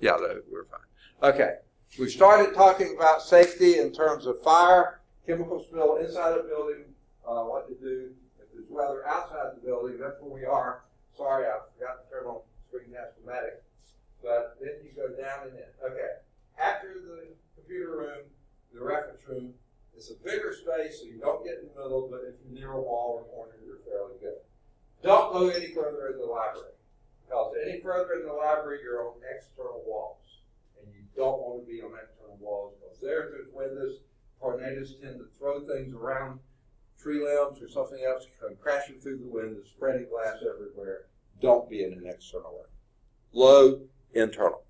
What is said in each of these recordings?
Yeah, we're fine. Okay. We started talking about safety in terms of fire, chemical spill inside a building, what to do if there's weather outside the building. That's where we are. Sorry, I forgot to turn on screen-cast-o-matic. But then you go down and in. Okay. After the computer room, the reference room, it's a bigger space, so you don't get in the middle, but if you're near a wall or corner, you're fairly good. Don't go any further in the library. Because any further in the library, you're on external walls. And you don't want to be on external walls because there's windows. Tornadoes tend to throw things around, tree limbs or something else, come crashing through the windows, spreading glass everywhere. Don't be in an external room. Low, internal.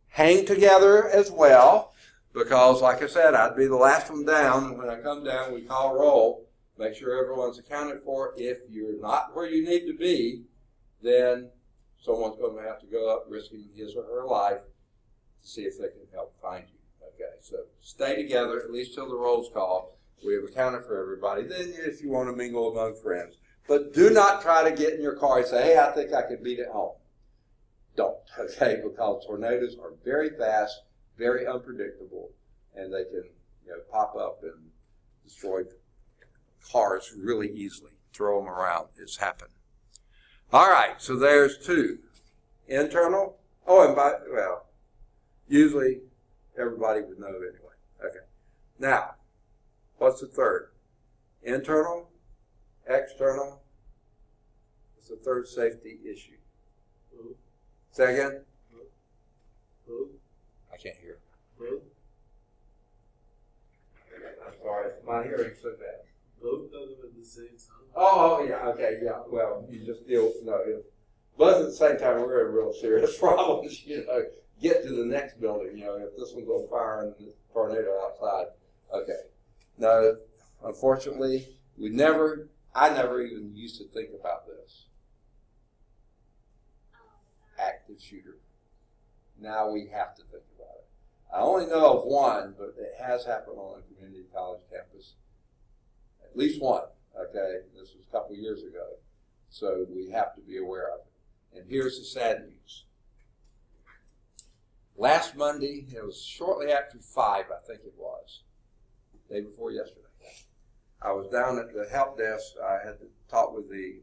Hang together as well, because like I said, I'd be the last one down. When I come down, we call roll. Make sure everyone's accounted for. If you're not where you need to be, then someone's going to have to go up risking his or her life to see if they can help find you. Okay, so stay together, at least till the roll's called. We have accounted for everybody. Then if you want to mingle among friends. But do not try to get in your car and say, hey, I think I could beat it home. Don't, okay, because tornadoes are very fast, very unpredictable, and they can pop up and destroy cars really easily. Throw them around. It's happened. All right, so there's two. Internal. Oh, and usually everybody would know anyway. Okay. Now, what's the third? Internal, external. What's the third safety issue? Who? Say again? Who? I can't hear. Who? I'm sorry, my hearing's so bad. Both of them at the same time? Oh, yeah, okay, yeah. Well, you just both at the same time, we're in real serious problems, Get to the next building, if this one's on fire and the tornado outside. Okay. No, unfortunately, I never even used to think about this. Active shooter. Now we have to think about it. I only know of one, but it has happened on a community college campus. At least one, okay? This was a couple years ago. So we have to be aware of it. And here's the sad news. Last Monday, it was shortly after 5, I think it was, day before yesterday. I was down at the help desk. I had to talk with the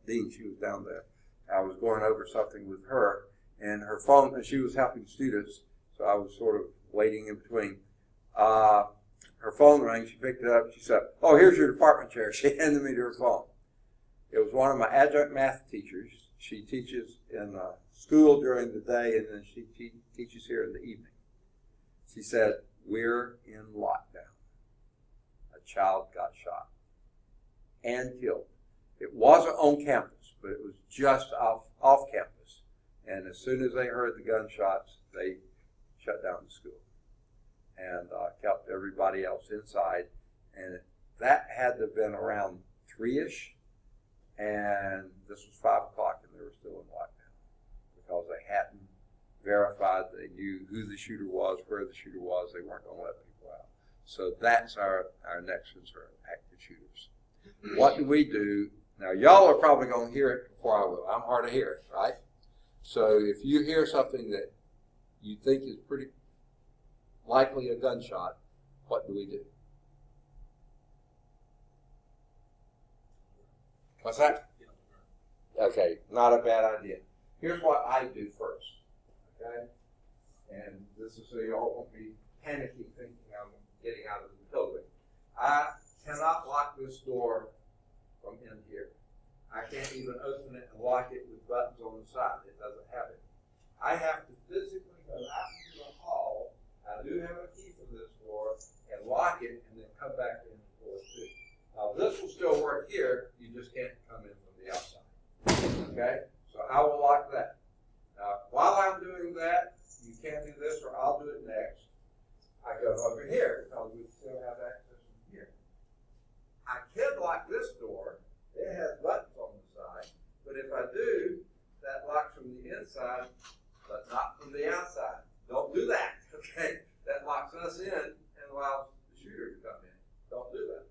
dean. She was down there. I was going over something with her, and her phone, and she was helping students, so I was sort of waiting in between. Her phone rang. She picked it up. She said, oh, here's your department chair. She handed me her phone. It was one of my adjunct math teachers. She teaches in school during the day, and then she teaches here in the evening. She said, we're in lockdown. A child got shot and killed. It wasn't on campus, but it was just off campus. And as soon as they heard the gunshots, they shut down the school and kept everybody else inside. And that had to have been around 3-ish. And this was 5 o'clock, and they were still in lockdown because they hadn't verified. They knew who the shooter was, where the shooter was. They weren't going to let people out. So that's our next concern, active shooters. What do we do? Now, y'all are probably going to hear it before I will. I'm hard to hear it, right? So if you hear something that you think is pretty likely a gunshot, what do we do? What's that? Okay, not a bad idea. Here's what I do first, okay? And this is so you all won't be panicking thinking I'm getting out of the building. I cannot lock this door from in here. I can't even open it and lock it with buttons on the side. It doesn't have it. I have to physically go out into the hall. I do have a key for this door and lock it and then come back in the door too. Now this will still work here. You just can't come in from the outside. Okay? So I will lock that. Now while I'm doing that, you can do this or I'll do it next. I go over here because we still have access from here. I can lock this door. It has buttons on the side. But if I do, that locks from the inside, but not from the outside. Don't do that, okay? That locks us in and allows the shooter to come in. Don't do that.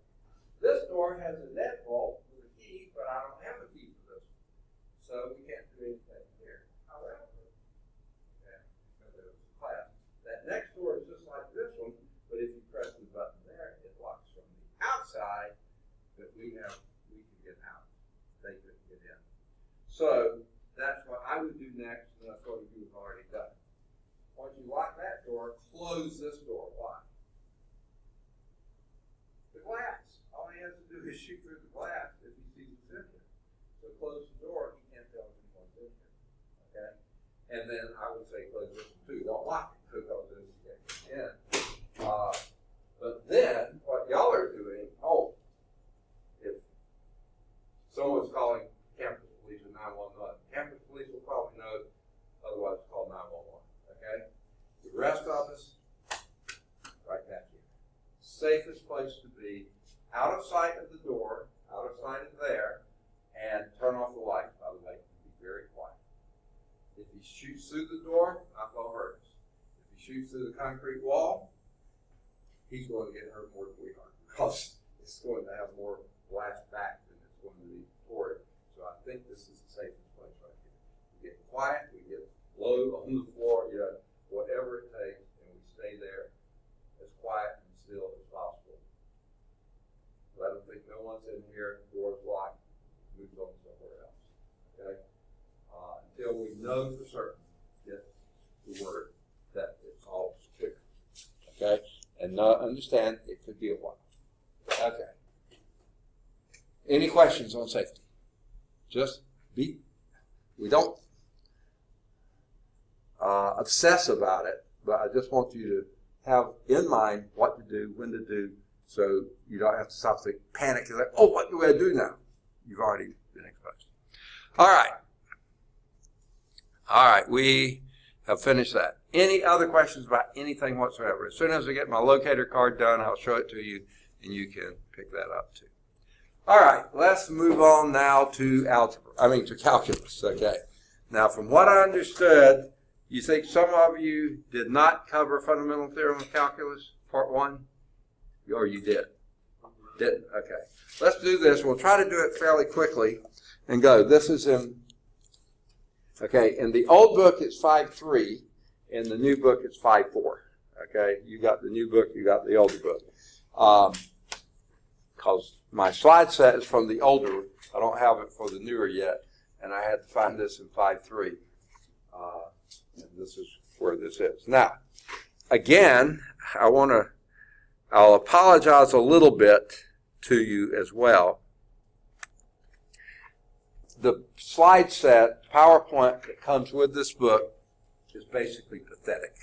This door has a deadbolt with a key, but I don't have a key for this one. So we can't do anything here. However, okay, we can get out. They couldn't get in. So that's what I would do next, and that's what you've already done. Once you lock that door, close this door. Why? The glass. All he has to do is shoot through the glass if he sees it's in here. So close the door, he can't tell if anyone's in here. Okay? And then I would say close this one too. Don't lock it because this is getting in. But then what y'all are doing, if someone's calling campus police or 911, campus police will probably know, otherwise it's called 911. Okay? The rest of us, right back here. Safest place to be, out of sight of the door, out of sight of there, and turn off the lights, by the way, and be very quiet. If he shoots through the door, not going to hurt us. If he shoots through the concrete wall, he's going to get hurt more than we are because it's going to have more blast back than it's going to be toward. So I think this is the safest place right here. We get quiet, we get low on the floor, whatever it takes, and we stay there as quiet and still as possible. Let them think no one's in here, door's locked, moves on somewhere else. Okay? Until we know for certain, get the word that it's all secure. Okay? And understand it could be a while. Okay. Any questions on safety? We don't obsess about it, but I just want you to have in mind what to do, when to do, so you don't have to stop thinking, panic, and like, what do I do now? You've already been exposed. All right, we have finished that. Any other questions about anything whatsoever? As soon as I get my locator card done, I'll show it to you, and you can pick that up too. All right, let's move on now to calculus, okay? Now, from what I understood, you think some of you did not cover fundamental theorem of calculus, part 1? Or you did? Didn't? Okay. Let's do this. We'll try to do it fairly quickly and go. This is in the old book it's 5.3. In the new book it's 5.4. Okay? You got the new book, you got the older book. Because my slide set is from the older. I don't have it for the newer yet. And I had to find this in 5.3. And this is where this is. Now, again, I'll apologize a little bit to you as well. The slide set, PowerPoint that comes with this book is basically pathetic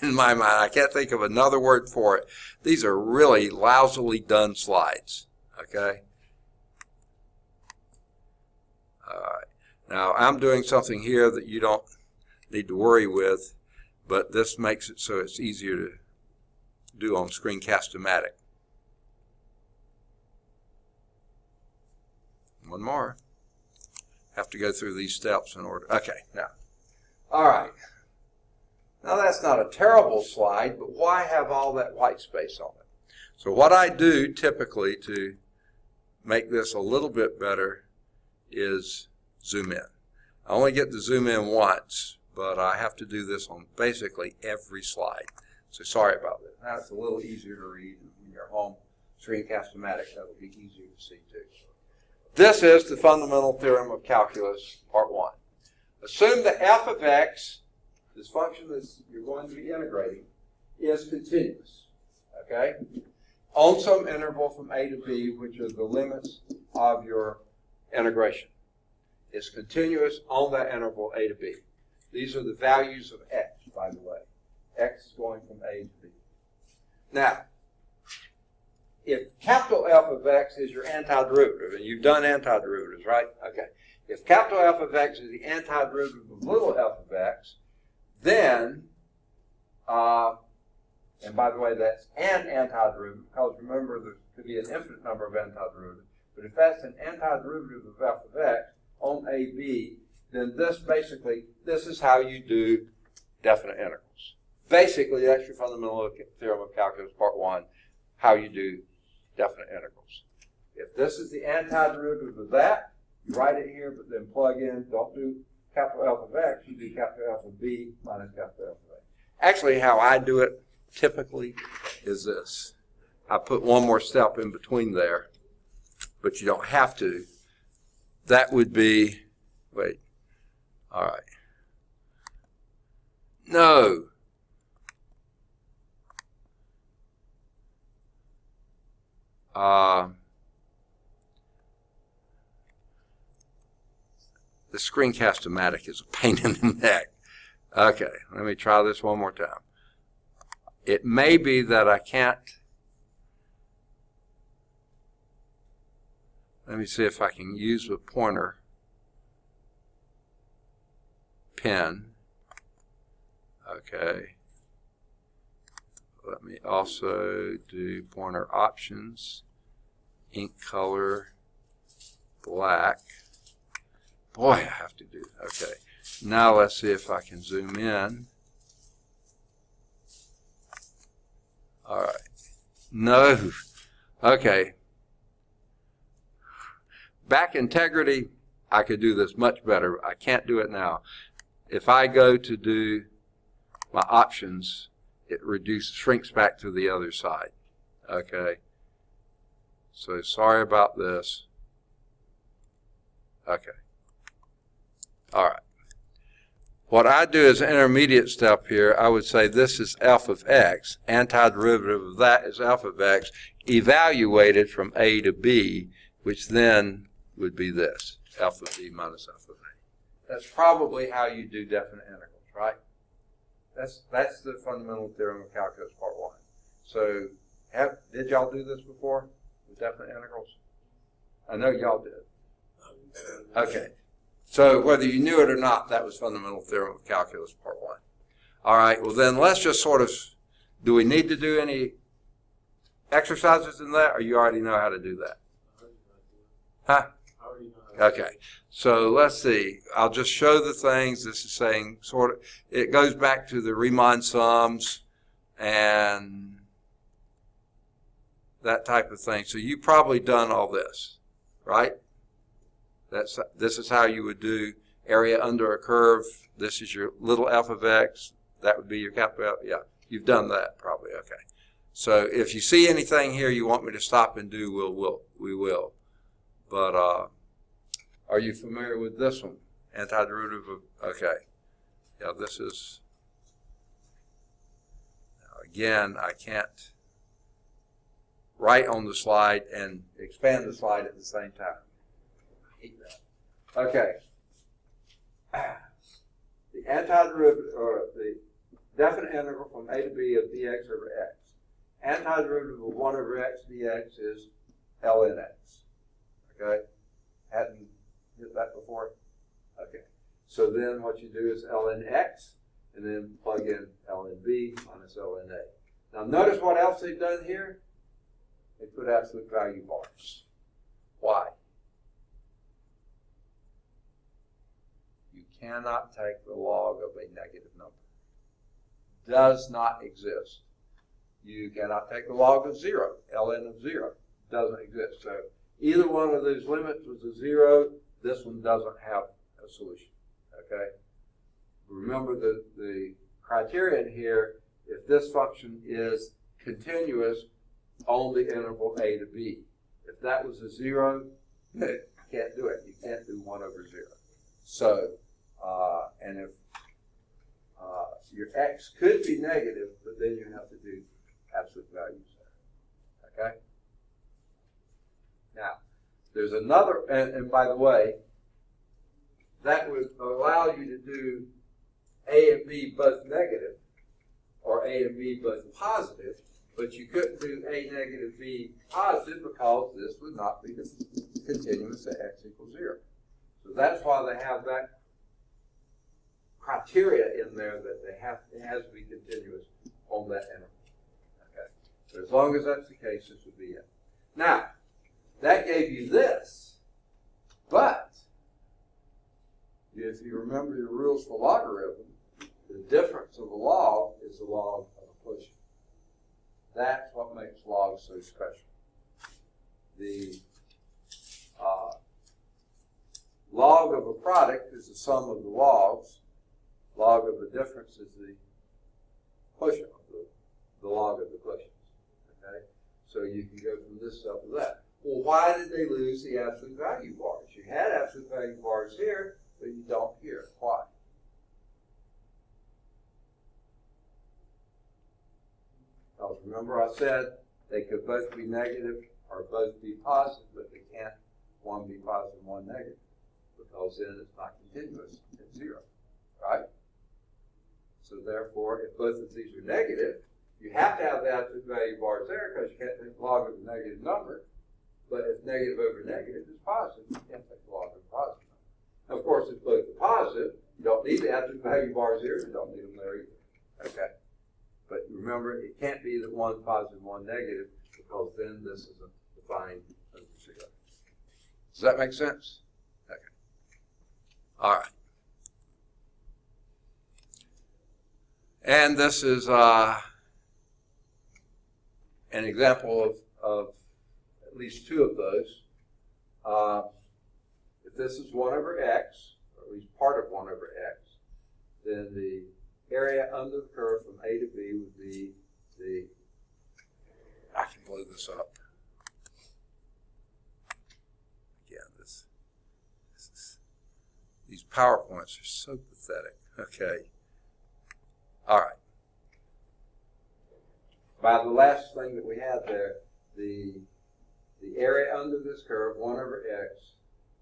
in my mind. I can't think of another word for it. These are really lousily done slides, okay? All right. Now, I'm doing something here that you don't need to worry with, but this makes it so it's easier to do on Screencast-O-Matic. One more. Have to go through these steps in order. Okay, now. All right. Now that's not a terrible slide, but why have all that white space on it? So what I do typically to make this a little bit better is zoom in. I only get to zoom in once, but I have to do this on basically every slide. So sorry about that. Now it's a little easier to read when you're home. Screencast-O-Matic, that'll be easier to see too. This is the fundamental theorem of calculus, part 1. Assume that f of x, this function that you're going to be integrating, is continuous, okay? On some interval from a to b, which are the limits of your integration. It's continuous on that interval a to b. These are the values of x, by the way. X is going from a to b. Now, if capital F of x is your antiderivative, and you've done antiderivatives, right? Okay. If capital F of x is the antiderivative of little f of x, then, and by the way, that's an antiderivative, because remember there could be an infinite number of antiderivatives, but if that's an antiderivative of f of x on AB, then this is how you do definite integrals. Basically, that's your fundamental theorem of calculus, part 1, how you do definite integrals. If this is the antiderivative of that, you write it here, but then plug in, don't do capital F of x, you do capital F of b minus capital F of a. Actually, how I do it typically is this. I put one more step in between there, but you don't have to. That would be, wait, all right. No. The screencast-o-matic is a pain in the neck. Okay, let me try this one more time. It may be that I can't. Let me see if I can use the pointer pen. Okay. Let me also do pointer options, ink color, black. Boy, I have to do that. Okay. Now let's see if I can zoom in. All right. No. Okay. Back integrity, I could do this much better. I can't do it now. If I go to do my options, it shrinks back to the other side. Okay. So sorry about this. Okay. All right. What I do as an intermediate step here, I would say this is f of x. Antiderivative of that is f of x evaluated from a to b, which then would be this, f of b minus f of a. That's probably how you do definite integrals, right? That's the fundamental theorem of calculus part 1. So did y'all do this before with definite integrals? I know y'all did. Okay. So whether you knew it or not, that was fundamental theorem of calculus part 1. All right, well then let's just sort of, do we need to do any exercises in that, or you already know how to do that? Huh? Okay, so let's see. I'll just show the things. This is saying sort of, it goes back to the Riemann sums and that type of thing. So you've probably done all this, right? This is how you would do area under a curve. This is your little f of x. That would be your capital F. Yeah, you've done that probably. Okay. So if you see anything here you want me to stop and do, we will. But are you familiar with this one? Antiderivative of, okay. Yeah, this is, again, I can't write on the slide and expand the slide at the same time. I hate that. Okay. The antiderivative, or the definite integral from a to b of dx over x. Antiderivative of 1 over x dx is ln x. Okay? Hadn't hit that before? Okay. So then what you do is ln x, and then plug in ln b minus ln a. Now notice what else they've done here? They put absolute value bars. Why? You cannot take the log of a negative number. Does not exist. You cannot take the log of 0. ln of 0 doesn't exist. So either one of those limits was a 0. This one doesn't have a solution. Okay? Remember the criterion here, if this function is continuous on the interval a to b. If that was a 0, you can't do it. You can't do 1 over 0. So, and if your x could be negative, but then you have to do absolute values there. Okay? Now, there's another, and by the way, that would allow you to do a and b both negative, or a and b both positive, but you couldn't do a negative b positive because this would not be continuous at x equals 0. So that's why they have that criteria in there that it has to be continuous on that interval. Okay. So as long as that's the case, this would be it. Now, that gave you this, but if you remember your rules for logarithm, the difference of a log is the log of a quotient. That's what makes logs so special. The log of a product is the sum of the logs. Log of a difference is the quotient of the log of the quotients. Okay? So you can go from this up to that. Well, why did they lose the absolute value bars? You had absolute value bars here, but you don't here. Why? Because remember I said they could both be negative or both be positive, but they can't one be positive and one negative, because then it's not continuous, it's zero, right? So therefore, if both of these are negative, you have to have the absolute value bars there, because you can't take log of a negative number. But if negative over negative is positive, you can't take log of a positive number. Now, of course, if both are positive, you don't need the absolute value bars here, you don't need them there either. Okay? But remember, it can't be that one's positive and one negative, because then this isn't defined as zero. Does that make sense? Okay. All right. And this is an example of at least two of those. If this is 1 over x, or at least part of 1 over x, then the area under the curve from A to B would be the, I can blow this up. Again, these PowerPoints are so pathetic. Okay. All right. By the last thing that we had there, the area under this curve, 1 over x,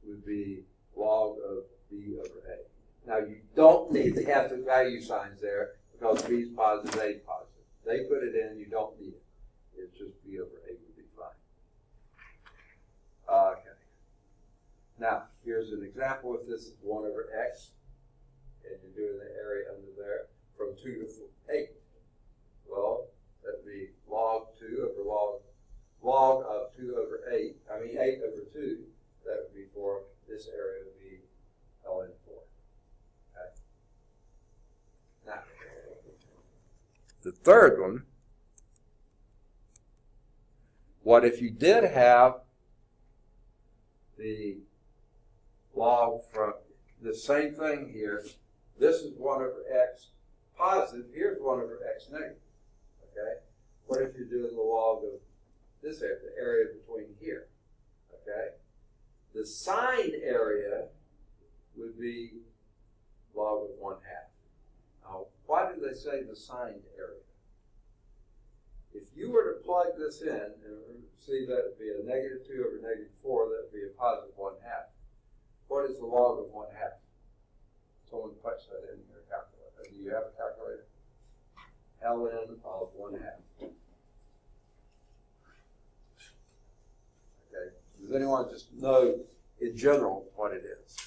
would be log of b over a. Now, you don't need the absolute value signs there, because b is positive, a is positive. They put it in, you don't need it. It's just b over a would be fine. Okay. Now, here's an example. If this is 1 over x, and you're doing the area under there, from 2 to 8. Well, that would be log 2 over log of 2 over 8. I mean 8 over 2. That would be for this area would be ln 4. Okay. Now, the third one. What if you did have the log from the same thing here? This is 1 over x positive. Here's 1 over x negative. Okay. What if you're doing the log of this area, the area between here? Okay. The signed area would be log of 1/2. Now, why do they say the signed area? If you were to plug this in, and see that would be a negative 2 over negative 4, that would be a positive 1/2. What is the log of 1/2? Someone punch that in your calculator. Do you have a calculator? ln of 1/2. Okay. Does anyone just know in general what it is?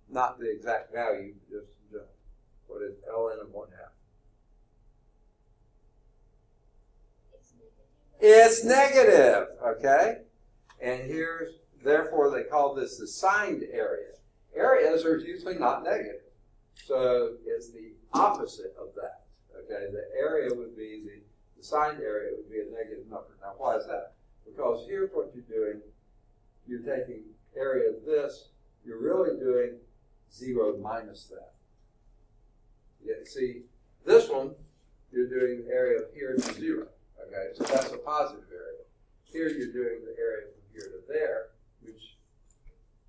Not the exact value, just in general. What is ln of 1/2? It's negative, okay? And here's, therefore, they call this the signed area. Areas are usually not negative. So it's the opposite of that, okay? The area would be, the signed area would be a negative number. Now, why is that? Because here's what you're doing. You're taking area of this. You're really doing 0 minus that. Yeah, see, this one, you're doing the area of here to 0, okay? So that's a positive area. Here you're doing the area from here to there, which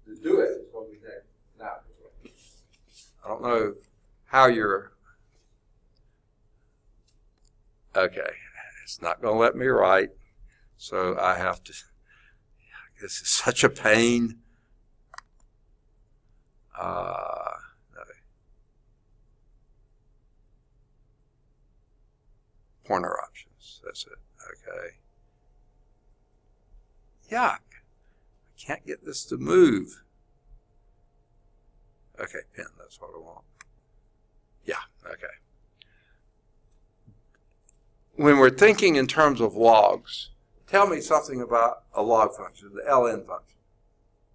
to do it is going to be negative. Now, I don't know how you're, okay, it's not going to let me write, so I have to, this is such a pain. No. Pointer options, that's it, okay. Yuck, I can't get this to move. Okay, pen, that's what I want. Yeah, okay. When we're thinking in terms of logs, tell me something about a log function, the ln function.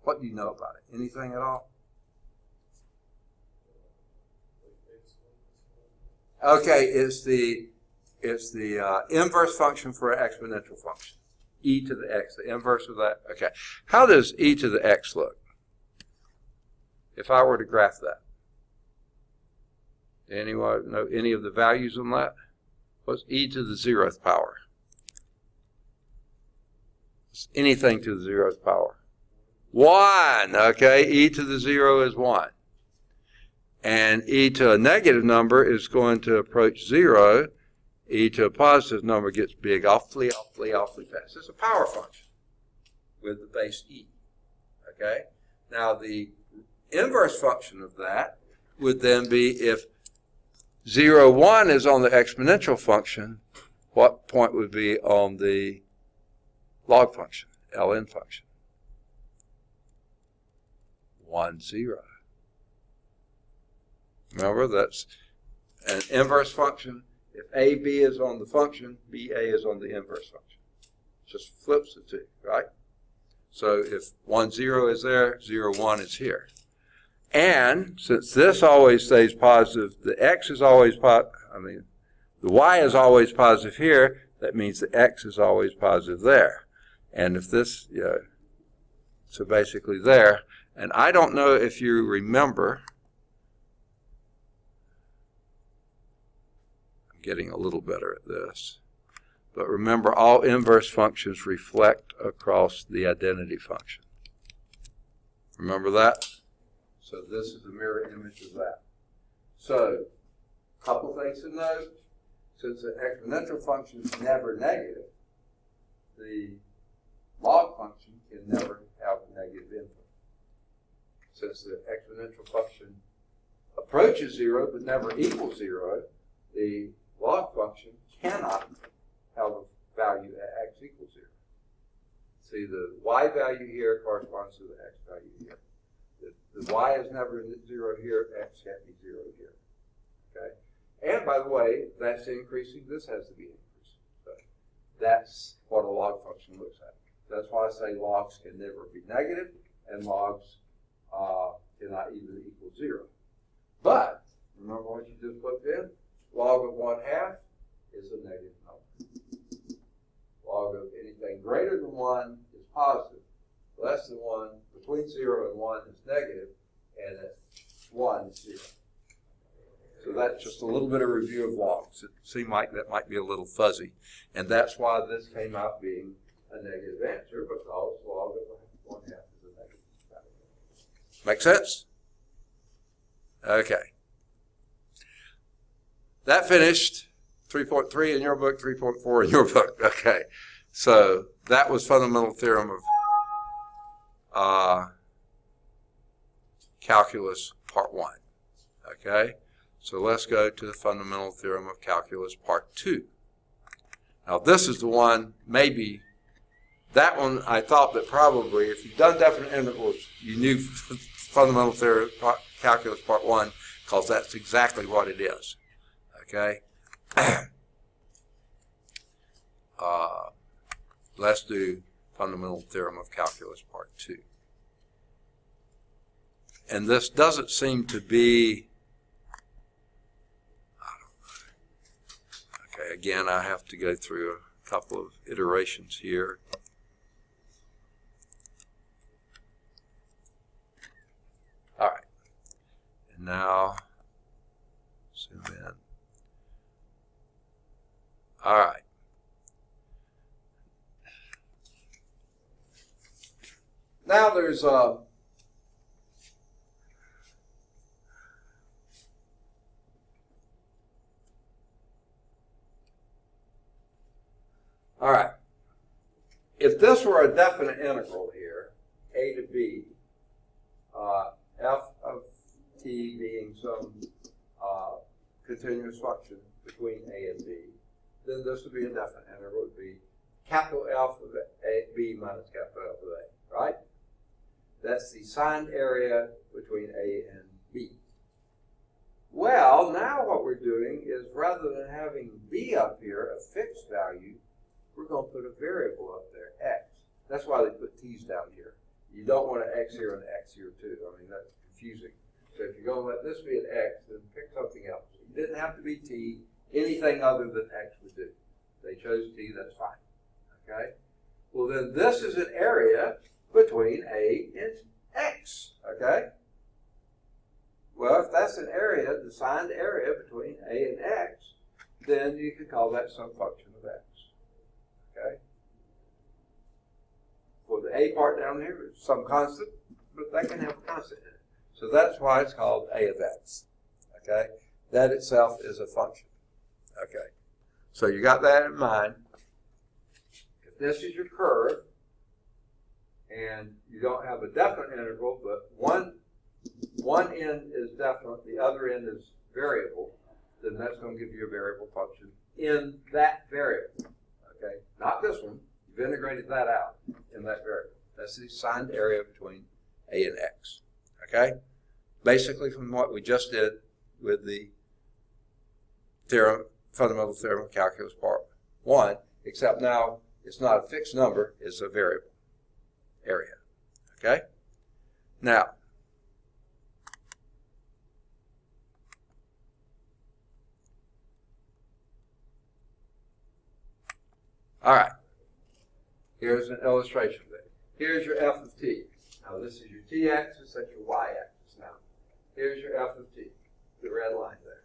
What do you know about it? Anything at all? Okay, it's the inverse function for an exponential function. E to the x, the inverse of that. Okay, how does e to the x look? If I were to graph that, anyone know any of the values on that? What's e to the 0th power? anything to the 0th power? 1, okay? E to the 0 is 1. And e to a negative number is going to approach 0. E to a positive number gets big awfully fast. It's a power function with the base e, okay? Now, the inverse function of that would then be if 0, 1 is on the exponential function, what point would be on the log function, ln function? 1, 0. Remember, that's an inverse function. If AB is on the function, BA is on the inverse function. Just flips the two, right? So if 1, 0 is there, 0, 1 is here. And since this always stays positive, the x is always the y is always positive here, that means the x is always positive there. And if this, so basically there, and I don't know if you remember, I'm getting a little better at this, but remember all inverse functions reflect across the identity function. Remember that? So this is a mirror image of that. So, a couple things to note. Since the exponential function is never negative, the log function can never have a negative input. Since the exponential function approaches 0 but never equals 0, the log function cannot have a value at x equals 0. See, the y value here corresponds to the x value here. The y is never 0 here, x can't be 0 here. Okay? And by the way, if that's increasing, this has to be increasing. So that's what a log function looks like. That's why I say logs can never be negative, and logs cannot even equal 0. But, remember what you just put in? Log of 1/2 is a negative number. Log of anything greater than 1 is positive. Less than 1, between 0 and 1 is negative, and at 1 is 0. So that's just a little bit of review of logs. It seemed like that might be a little fuzzy, and that's why this came out being a negative answer, because log of 1/2 is a negative value. Make sense? Okay. That finished 3.3 in your book, 3.4 in your book. Okay. So that was fundamental theorem of calculus part 1. Okay? So let's go to the fundamental theorem of calculus part 2. Now this is the one, maybe, that one I thought that probably, if you've done definite intervals, you knew fundamental theorem calculus part 1, because that's exactly what it is. Okay? Let's do fundamental theorem of calculus part 2. And this doesn't seem to be, I don't know. Okay, again, I have to go through a couple of iterations here. All right. And now, zoom in. All right. Now there's all right. If this were a definite integral here, a to b, f of t being some continuous function between a and b, then this would be a definite integral. It would be capital F of b minus capital F of a, right? That's the signed area between A and B. Well, now what we're doing is, rather than having B up here, a fixed value, we're going to put a variable up there, x. That's why they put t's down here. You don't want an x here and an x here too. I mean, that's confusing. So if you're going to let this be an x, then pick something else. It didn't have to be t. Anything other than x would do. They chose t, that's fine. Okay? Well, then this is an area between A and X, okay? Well, if that's an area, the signed area between A and X, then you can call that some function of X, okay? A part down here is some constant, but that can have a constant in it. So that's why it's called A of x. Okay? That itself is a function. Okay. So you got that in mind. If this is your curve, and you don't have a definite integral, but one end is definite, the other end is variable, then that's going to give you a variable function in that variable. Okay? Not this one. You've integrated that out in that variable. That's the assigned area between A and x. Okay? Basically from what we just did with the theorem, fundamental theorem of calculus part 1, except now it's not a fixed number, it's a variable area. Okay? Now, all right. Here's an illustration of it. Here's your f of t. Now this is your t-axis, that's your y-axis now. Here's your f of t, the red line there.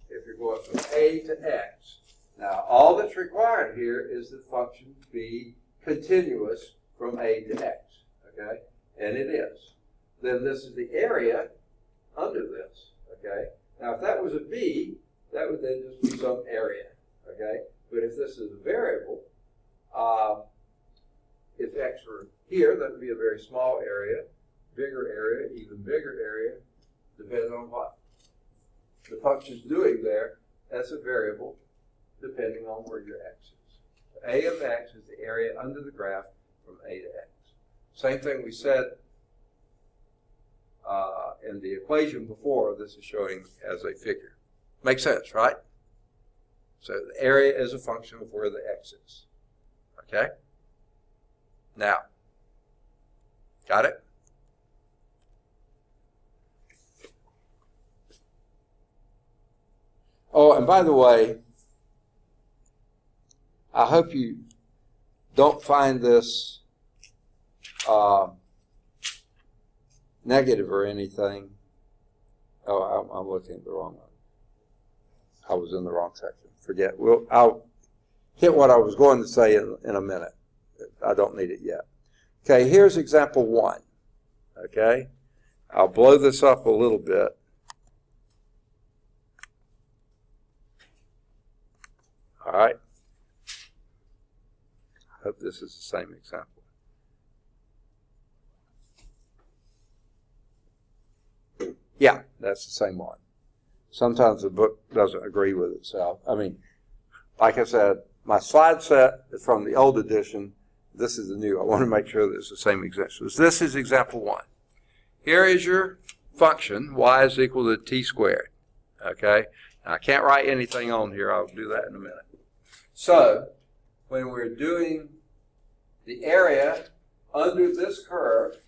If you're going from a to x, now all that's required here is the function be continuous from a to x, okay? And it is. Then this is the area under this, okay? Now if that was a b, that would then just be some area, okay? But if this is a variable, if x were here, that would be a very small area, bigger area, even bigger area, depending on what the function's doing there. That's a variable depending on where your x is. So a of x is the area under the graph from a to x. Same thing we said in the equation before. This is showing as a figure. Makes sense, right? So the area is a function of where the x is. Okay? Now, got it? Oh, and by the way, I hope you don't find this negative or anything. Oh, I'm looking at the wrong one. I was in the wrong section. Forget. I'll hit what I was going to say in a minute. I don't need it yet. Okay, here's example 1. Okay, I'll blow this up a little bit. All right. I hope this is the same example. Yeah, that's the same one. Sometimes the book doesn't agree with itself. I mean, like I said, my slide set is from the old edition. This is the new. I want to make sure that it's the same example. So this is example 1. Here is your function, y is equal to t squared. Okay? Now, I can't write anything on here. I'll do that in a minute. So, when we're doing the area under this curve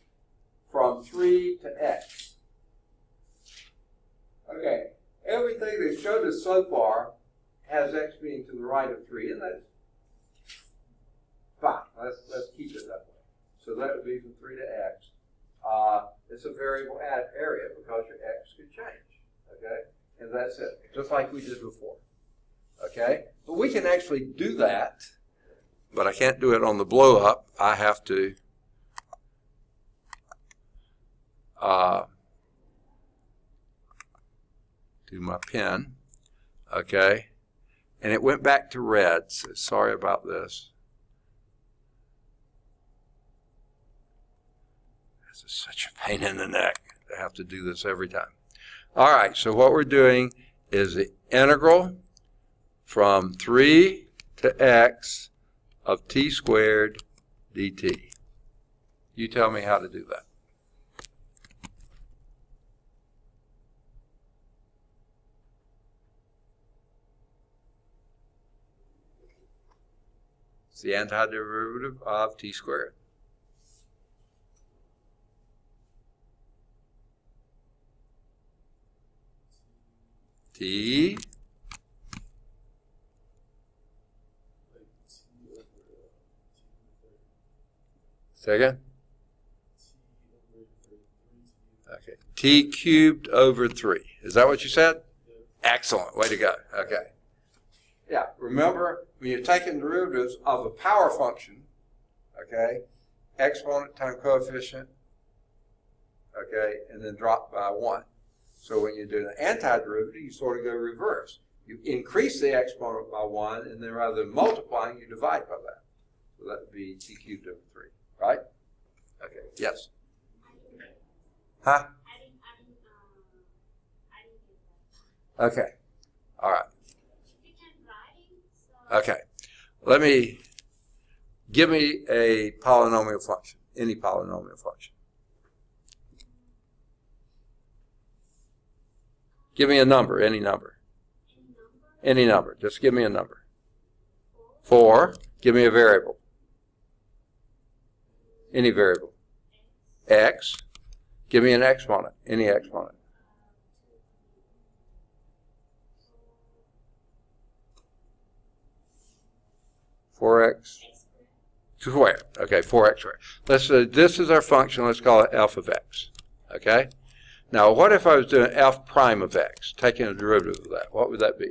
from 3 to x. Okay, everything they've showed us so far has x being to the right of 3, and that's fine. Let's keep it that way. So that would be from 3 to x. It's a variable area because your x could change. Okay, and that's it, just like we did before. Okay, but we can actually do that, but I can't do it on the blow up. I have to do my pen. Okay, and it went back to red, so sorry about this. This is such a pain in the neck to have to do this every time. All right, so what we're doing is the integral from 3 to x of t squared dt. You tell me how to do that. It's the antiderivative of t squared. T second. Okay. T cubed over 3. Is that what you said? Excellent. Way to go. Okay. Yeah. Remember, when you're taking derivatives of a power function, okay, exponent times coefficient, okay, and then drop by 1. So when you do an antiderivative, you sort of go reverse. You increase the exponent by 1, and then rather than multiplying, you divide by that. So that would be t cubed over 3, right? Okay, yes? Huh? Okay, all right. Okay, give me a polynomial function, any polynomial function. Give me a number, any number. Any number, just give me a number. 4, give me a variable. Any variable. X, give me an exponent, any exponent. 4x squared. Okay, 4x squared. Let's say this is our function. Let's call it f of x. Okay? Now, what if I was doing f prime of x, taking a derivative of that? What would that be?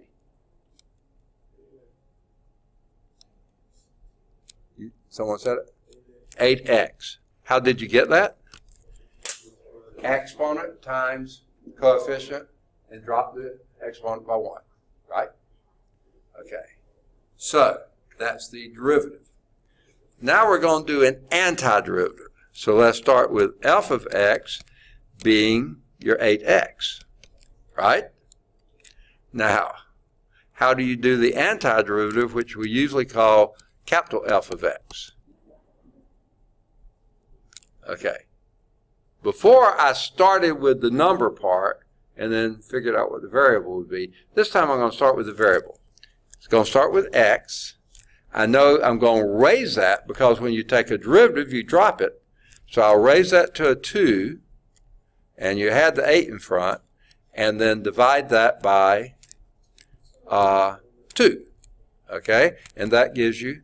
Someone said it? 8x. How did you get that? Exponent times coefficient and drop the exponent by 1. Right? Okay. So, that's the derivative. Now we're going to do an antiderivative. So let's start with f of x being your 8x, right? Now, how do you do the antiderivative, which we usually call capital F of x? Okay. Before I started with the number part and then figured out what the variable would be, this time I'm going to start with the variable. It's going to start with x. I know I'm going to raise that because when you take a derivative, you drop it. So I'll raise that to a 2, and you had the 8 in front, and then divide that by 2. Okay? And that gives you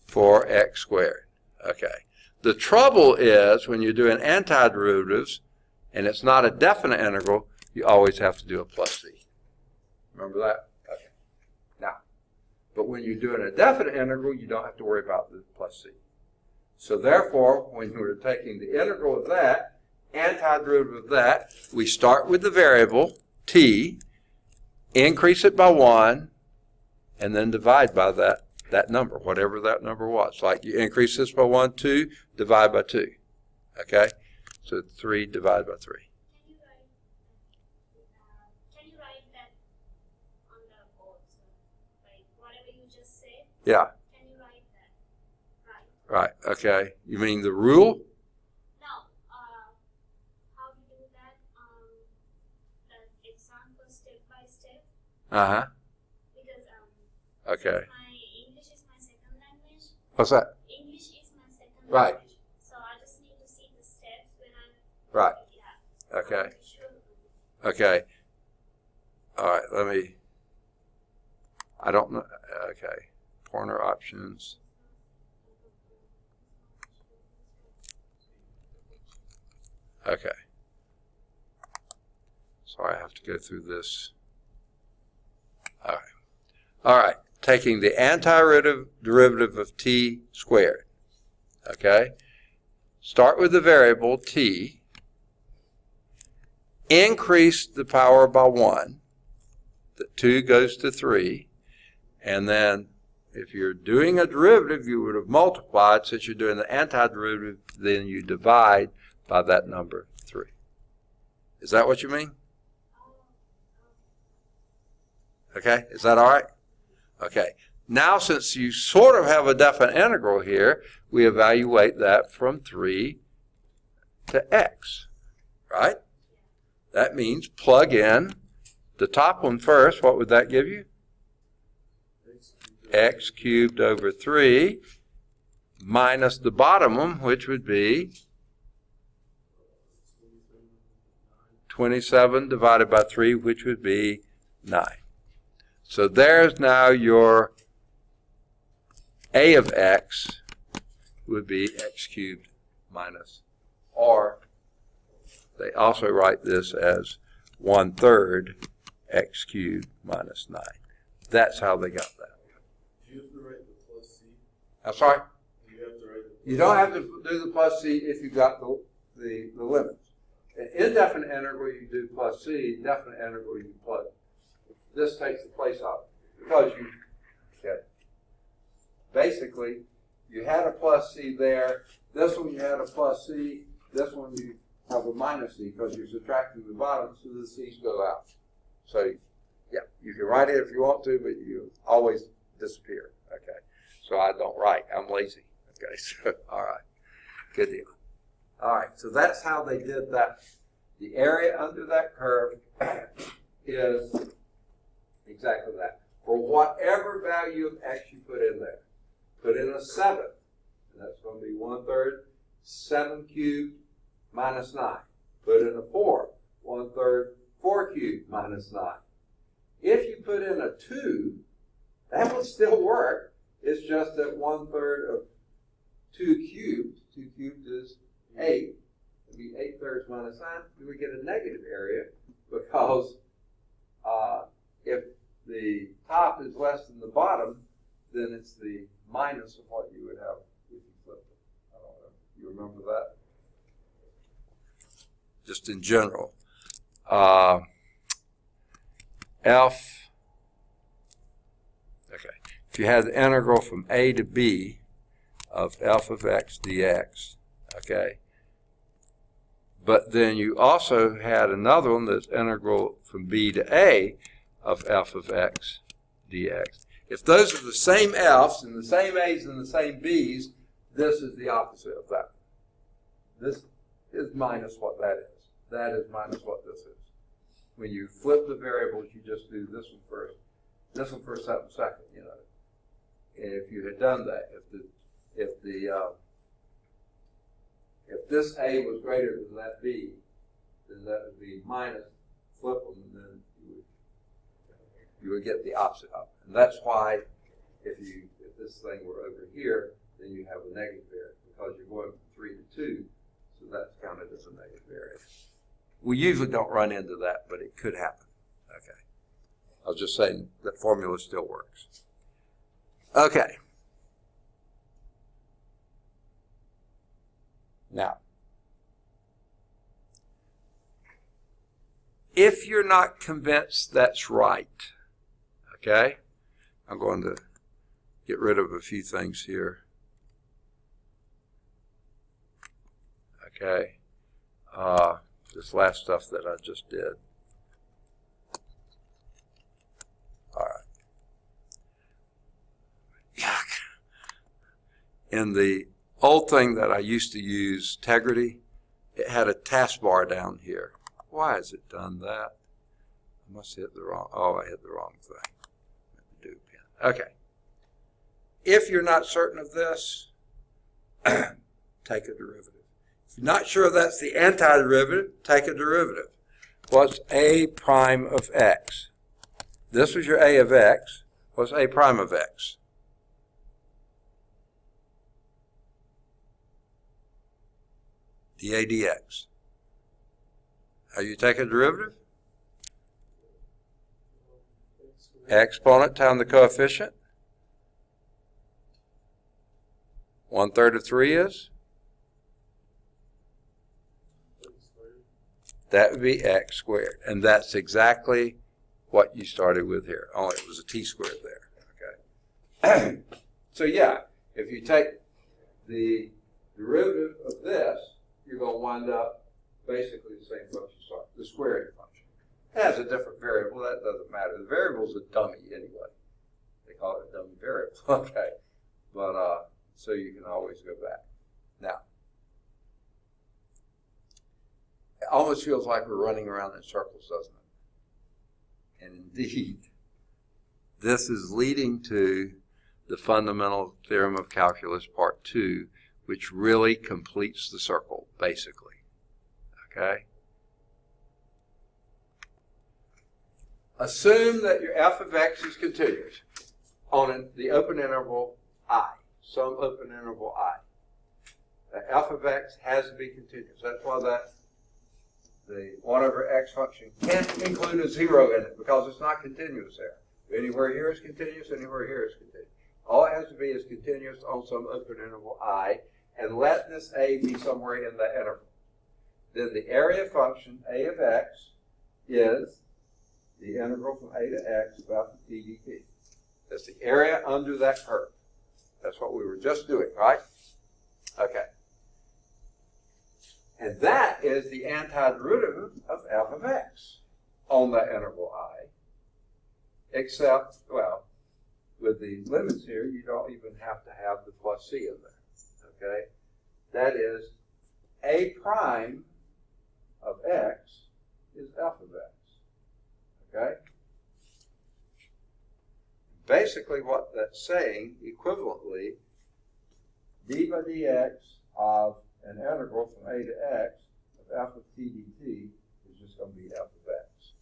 4x squared. Okay. The trouble is when you're doing antiderivatives, and it's not a definite integral, you always have to do a plus c. Remember that? Okay. Now, but when you're doing a definite integral, you don't have to worry about the plus c. So therefore, when we're taking the integral of that, antiderivative of that, we start with the variable, t, increase it by 1, and then divide by that number, whatever that number was. Like you increase this by 1, 2, divide by 2. Okay? So 3 divided by 3. Can you write that on the board? So, like whatever you just said? Yeah. Can you write that? Right. Right. Okay. You mean the rule? No. How to do that? The example step by step. Uh-huh. Because Okay. my English is my second language. What's that? English is my second Right. language. So I just need to see the steps when I'm. Right. Yeah. Okay. Sure. Okay. All right. I don't know. Okay. Pointer options. Okay. So I have to go through this. All right. All right. Taking the antiderivative of t squared. Okay. Start with the variable t. Increase the power by 1. The 2 goes to 3. And then if you're doing a derivative, you would have multiplied. Since you're doing the antiderivative, then you divide by that number 3. Is that what you mean? Okay, is that all right? Okay, now since you sort of have a definite integral here, we evaluate that from 3 to x, right? That means plug in the top one first. What would that give you? X cubed over 3 minus the bottom one, which would be 27 divided by 3, which would be 9. So there's now your a of x would be x cubed minus, or they also write this as 1/3 x cubed minus 9. That's how they got that. Do you have to write the plus c? I'm sorry? Do you have to You don't have to do the plus C if you've got the limits. An indefinite integral, you do plus C. Definite integral, you plug. This takes the place of it because you, okay, basically, you had a plus C there. This one you had a plus C. This one you have a minus C because you're subtracting the bottom, so the C's go out. So, yeah, you can write it if you want to, but you always disappear. Okay, so I don't write. I'm lazy. Okay, so all right, good deal. All right, so that's how they did that. The area under that curve is exactly that. For whatever value of x you put in there, put in a 7, and that's going to be 1/3 7 cubed minus 9. Put in a 4, 1/3 4 cubed minus 9. If you put in a 2, that would still work. It's just that 1/3 of 2 cubed, 2 cubed is 8. It'd be 8/3 minus 9. We would get a negative area because if the top is less than the bottom, then it's the minus of what you would have if you flipped it. I don't know. You remember that? Just in general. If you had the integral from a to b of f of x dx, okay, but then you also had another one that's integral from b to a of f of x dx. If those are the same f's and the same a's and the same b's, this is the opposite of that. This is minus what that is. That is minus what this is. When you flip the variables, you just do this one first, that one second, you know. And if you had done that, if this a was greater than that b, then that would be minus, flip them, and then you would get the opposite of it. And that's why if this thing were over here, then you have a negative variance because you're going from 3 to 2, so that's counted as a negative variance. We usually don't run into that, but it could happen. Okay. I was just saying that formula still works. Okay. Now, if you're not convinced that's right, okay, I'm going to get rid of a few things here. Okay. This last stuff that I just did. All right. Yuck. In the old thing that I used to use, Tegrity, it had a taskbar down here. Why has it done that? I must have hit the wrong, I hit the wrong thing. Okay. If you're not certain of this, take a derivative. If you're not sure that's the antiderivative, take a derivative. What's a prime of x? This was your a of x. What's a prime of x? dA dx. How you take a derivative? Exponent times the coefficient. 1/3 of 3 is? That would be x squared. And that's exactly what you started with here. Only it was a t squared there. Okay. So yeah, if you take the derivative of this, you're going to wind up basically the same function, the squaring function. It has a different variable. That doesn't matter. The variable's a dummy anyway. They call it a dummy variable. Okay. But so you can always go back. Now, it almost feels like we're running around in circles, doesn't it? And indeed, this is leading to the fundamental theorem of calculus part 2, which really completes the circle, basically. Okay? Assume that your f of x is continuous on the open interval I, some open interval I. The f of x has to be continuous. That's why the whatever x function can't include a 0 in it because it's not continuous there. Anywhere here is continuous, anywhere here is continuous. All it has to be is continuous on some open interval I, and let this a be somewhere in the interval. Then the area function, a of x, is the integral from a to x of f of t dt. That's the area under that curve. That's what we were just doing, right? Okay. And that is the antiderivative of f of x on that interval I, except, well, with the limits here, you don't even have to have the plus c in there, okay? That is, a prime of x is f of x, okay? Basically what that's saying, equivalently, d by dx of an integral from a to x of f of t dt is just going to be f of x,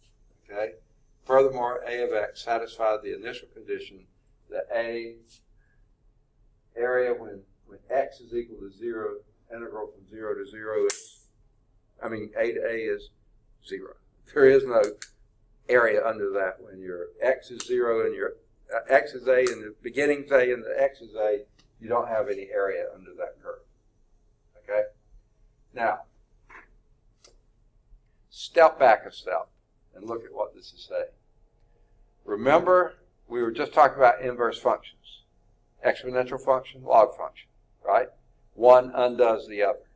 okay? Furthermore, a of x satisfies the initial condition that a area when x is equal to 0, integral from 0 to 0 is, a to a is 0. There is no area under that when your x is 0 and your x is a and the beginning's a and the x is a, you don't have any area under that curve. Okay? Now, step back a step and look at what this is saying. Remember, we were just talking about inverse functions. Exponential function, log function, right? One undoes the other.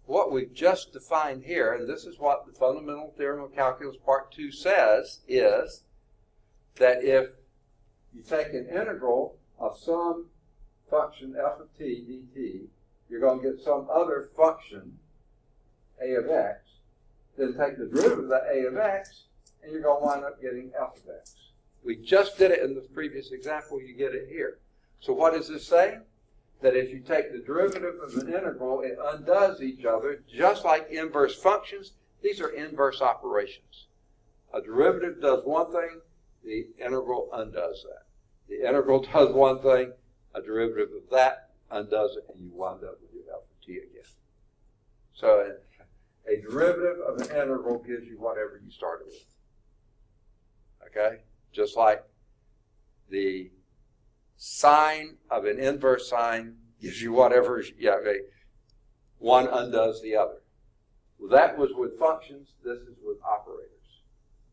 What we've just defined here, and this is what the fundamental theorem of calculus part 2 says, is that if you take an integral of some function f of t dt, you're going to get some other function, a of x, then take the derivative of that a of x, and you're going to wind up getting f of x. We just did it in the previous example, you get it here. So what is this saying? That if you take the derivative of an integral, it undoes each other, just like inverse functions. These are inverse operations. A derivative does one thing, the integral undoes that. The integral does one thing, a derivative of that undoes it, and you wind up with your f of t again. So a derivative of an integral gives you whatever you started with. Okay? Just like the sine of an inverse sine gives you whatever, one undoes the other. Well, that was with functions. This is with operators.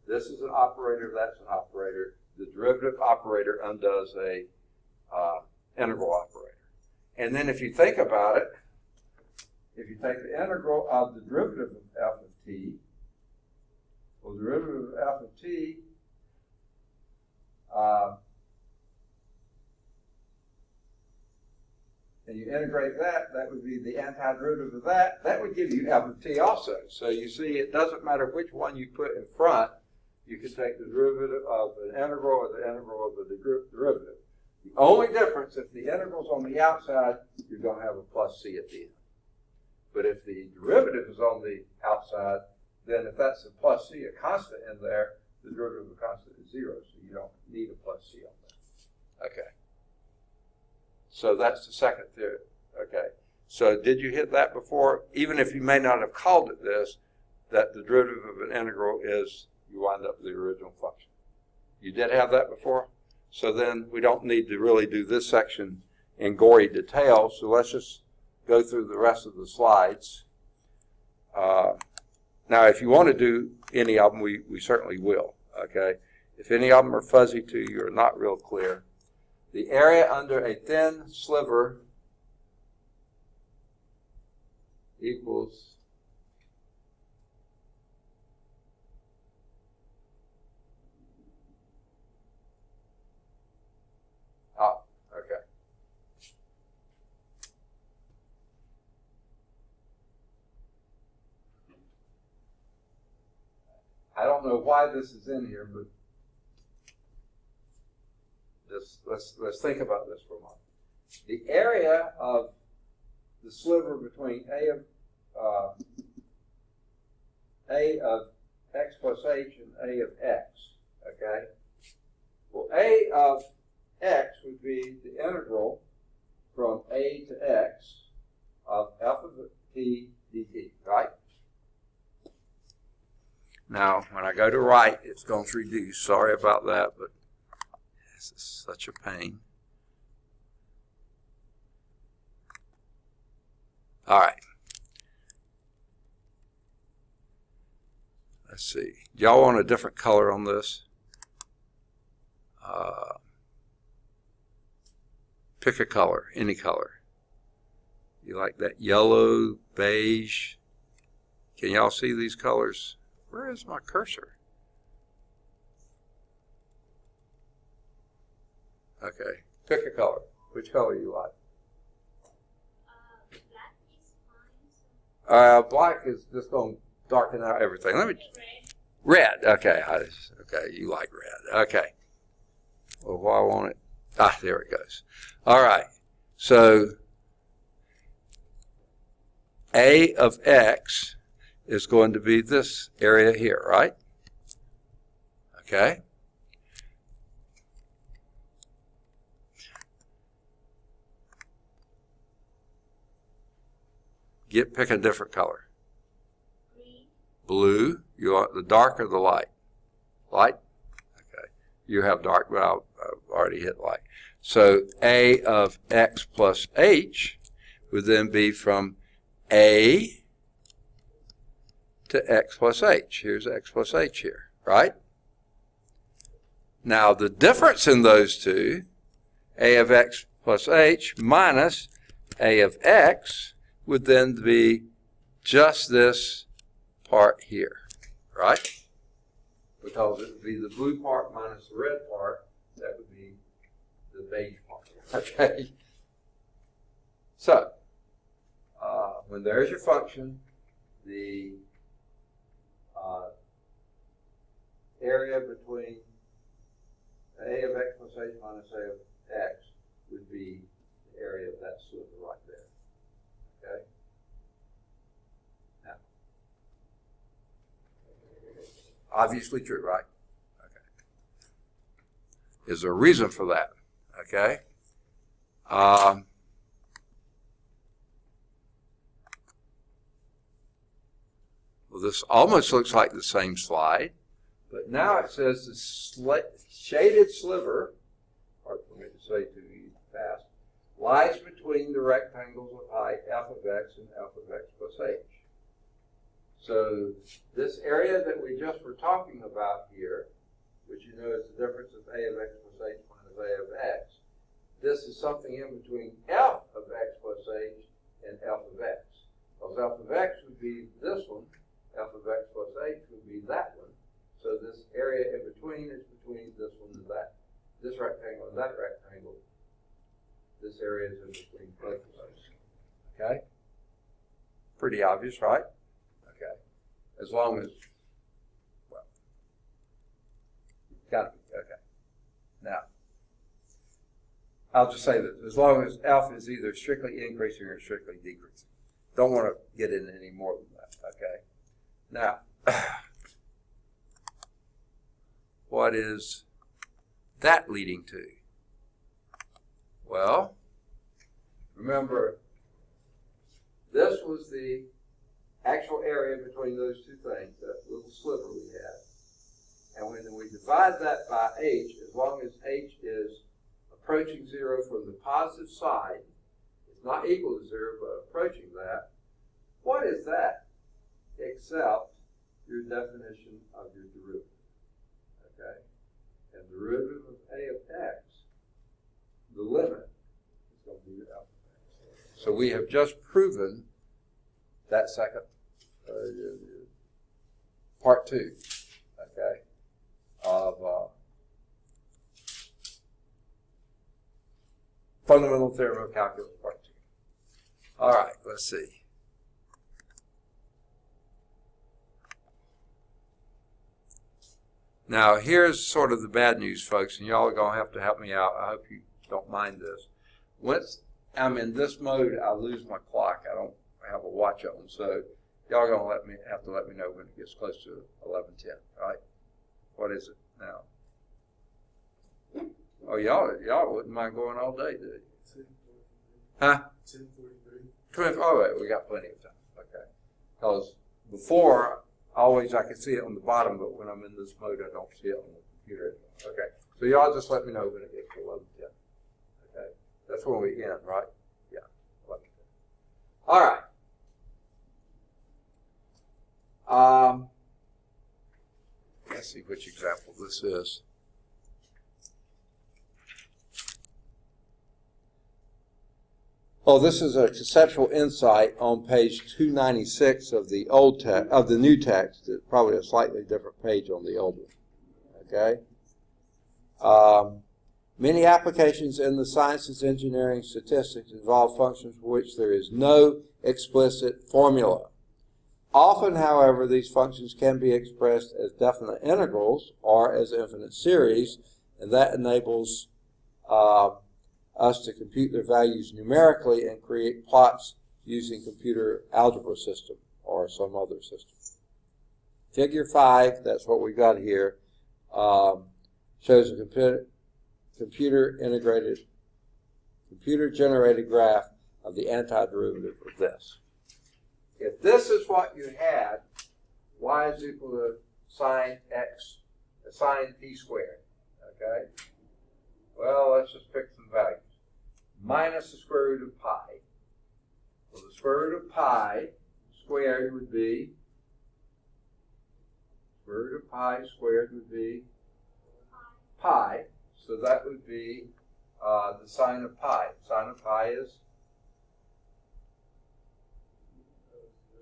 This is an operator, that's an operator. The derivative operator undoes a integral operator. And then if you think about it, if you take the integral of the derivative of f of t, well, the derivative of f of t and you integrate that, that would be the antiderivative of that. That would give you f of t also. So you see, it doesn't matter which one you put in front. You can take the derivative of an integral or the integral of the derivative. The only difference, if the integral's on the outside, you're going to have a plus c at the end. But if the derivative is on the outside, then if that's a plus c, a constant in there, the derivative of the constant is 0, so you don't need a plus c on that. Okay. So that's the second theory. Okay. So did you hit that before? Even if you may not have called it this, that the derivative of an integral is, you wind up with the original function. You did have that before? So then we don't need to really do this section in gory detail, so let's just go through the rest of the slides. Now, if you want to do any of them, we certainly will, okay? If any of them are fuzzy to you or not real clear, the area under a thin sliver equals okay. I don't know why this is in here, but let's think about this for a moment. The area of the sliver between a of x plus h and a of x, okay? Well, a of x would be the integral from a to x of f of t dt, right? Now, when I go to write, it's going to reduce. Sorry about that, but this is such a pain. All right. Let's see. Y'all want a different color on this? Pick a color, any color. You like that yellow, beige? Can y'all see these colors? Where is my cursor? Okay, pick a color. Which color you like? Black is fine. Black is just going to darken out everything. Let me. Red. Red. Okay. Okay. You like red. Okay. Well, why won't it? Ah, there it goes. All right. So A of X is going to be this area here, right? Okay. Pick a different color. Green. Blue. You want the dark or the light? Light? Okay. You have dark, but I've already hit light. So A of X plus H would then be from A to X plus H. Here's X plus H here, right? Now the difference in those two, A of X plus H minus A of X, would then be just this part here, right? Because it would be the blue part minus the red part. That would be the beige part. Okay. So, when there's your function, the area between A of X plus H minus A of X would be the area of that sliver right there. Okay? Now, obviously true, right? Okay. Is there a reason for that? Okay? Well, this almost looks like the same slide, but now it says the shaded sliver, hard for me to say too fast, lies between the rectangles of height f of x and f of x plus h. So this area that we just were talking about here, which you know is the difference of a of x plus h minus a of x, this is something in between f of x plus h and f of x. Because f of x would be this one, f of x plus h would be that one. So this area in between is between this one and that. This rectangle and that rectangle. This area is in between both of those. Okay? Pretty obvious, right? Okay. As long as, well, got to be. Okay. Now, I'll just say that as long as alpha is either strictly increasing or strictly decreasing. Don't want to get into any more than that. Okay? Now, what is that leading to? Well, remember, this was the actual area between those two things, that little sliver we had. And when we divide that by h, as long as h is approaching 0 from the positive side, it's not equal to 0, but approaching that, what is that except your definition of your derivative? Okay? And derivative of a of x, the limit, is going to be your alpha of x. So we have just proven that second, part 2, okay, of fundamental theorem of calculus, part 2. All right, let's see. Now, here's sort of the bad news, folks, and y'all are going to have to help me out. I hope you don't mind this. Once I'm in this mode, I lose my clock. I don't have a watch on, so y'all are going to have to let me know when it gets close to 11:10, right? What is it now? Oh, y'all wouldn't mind going all day, do you? Huh? 10:43. Oh, wait, we got plenty of time. Okay. Because before, always I can see it on the bottom, but when I'm in this mode, I don't see it on the computer. Okay. So y'all just let me know when it gets to 11:10. Okay. That's when we end, right? Yeah. 11:10. All right. Let's see which example this is. Oh, this is a conceptual insight on page 296 of the old text, of the new text. It's probably a slightly different page on the old one. Okay. Many applications in the sciences, engineering, statistics involve functions for which there is no explicit formula. Often, however, these functions can be expressed as definite integrals or as infinite series, and that enables us to compute their values numerically and create plots using computer algebra system or some other system. Figure 5, that's what we got here, shows a computer-generated graph of the antiderivative of this. If this is what you had, y is equal to sine x, sine t squared, okay? Well, let's just pick some values. Minus the square root of pi. Well, the square root of pi squared would be, square root of pi squared would be pi. So that would be the sine of pi. Sine of pi is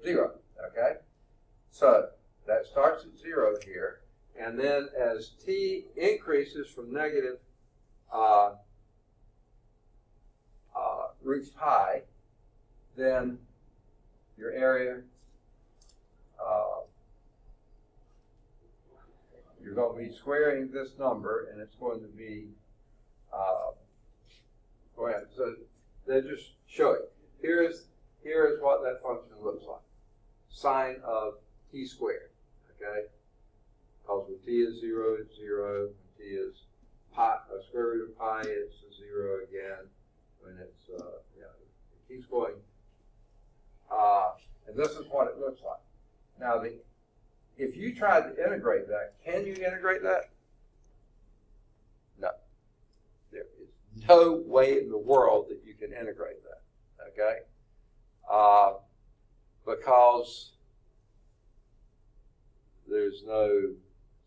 0, okay? So that starts at 0 here, and then as t increases from negative root pi, then your area, you're going to be squaring this number, and it's going to be, so they just show it. Here is what that function looks like. Sine of t squared, okay? Because when t is 0, it's 0. When t is pi, square root of pi, it's a 0 again. When it's, it keeps going. And this is what it looks like. Now, if you tried to integrate that, can you integrate that? No. There is no way in the world that you can integrate that, okay? Because there's no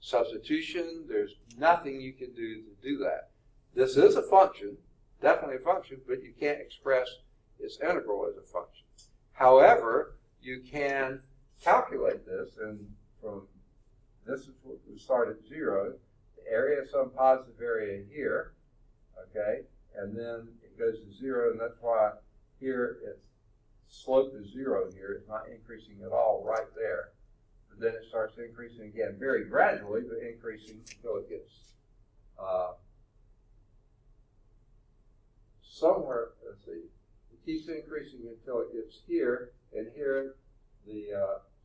substitution, there's nothing you can do to do that. This is a function, definitely a function, but you can't express its integral as a function. However, you can calculate this, and from this is what we start at 0, the area of some positive area here, okay, and then it goes to 0, and that's why here its slope is 0 here. It's not increasing at all right there. But then it starts increasing again, very gradually, but increasing until it gets somewhere, let's see, it keeps increasing until it gets here, and here the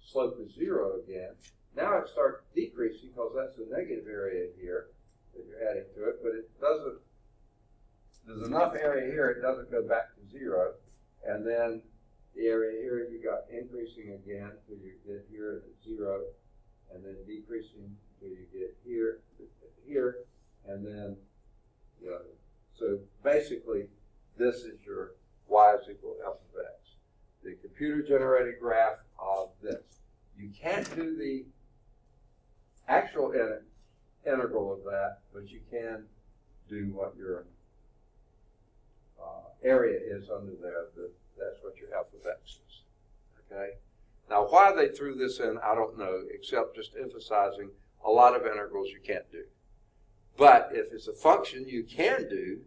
slope is 0 again. Now it starts decreasing because that's the negative area here that you're adding to it, but it doesn't, there's enough area here, it doesn't go back to 0, and then the area here you got increasing again until you get here at 0, and then decreasing until you get here, and then, so basically this is your y is equal to f of x. The computer-generated graph of this. You can't do the actual integral of that, but you can do what your area is under there. That's what your f of x is. Okay? Now, why they threw this in, I don't know, except just emphasizing a lot of integrals you can't do. But if it's a function you can do,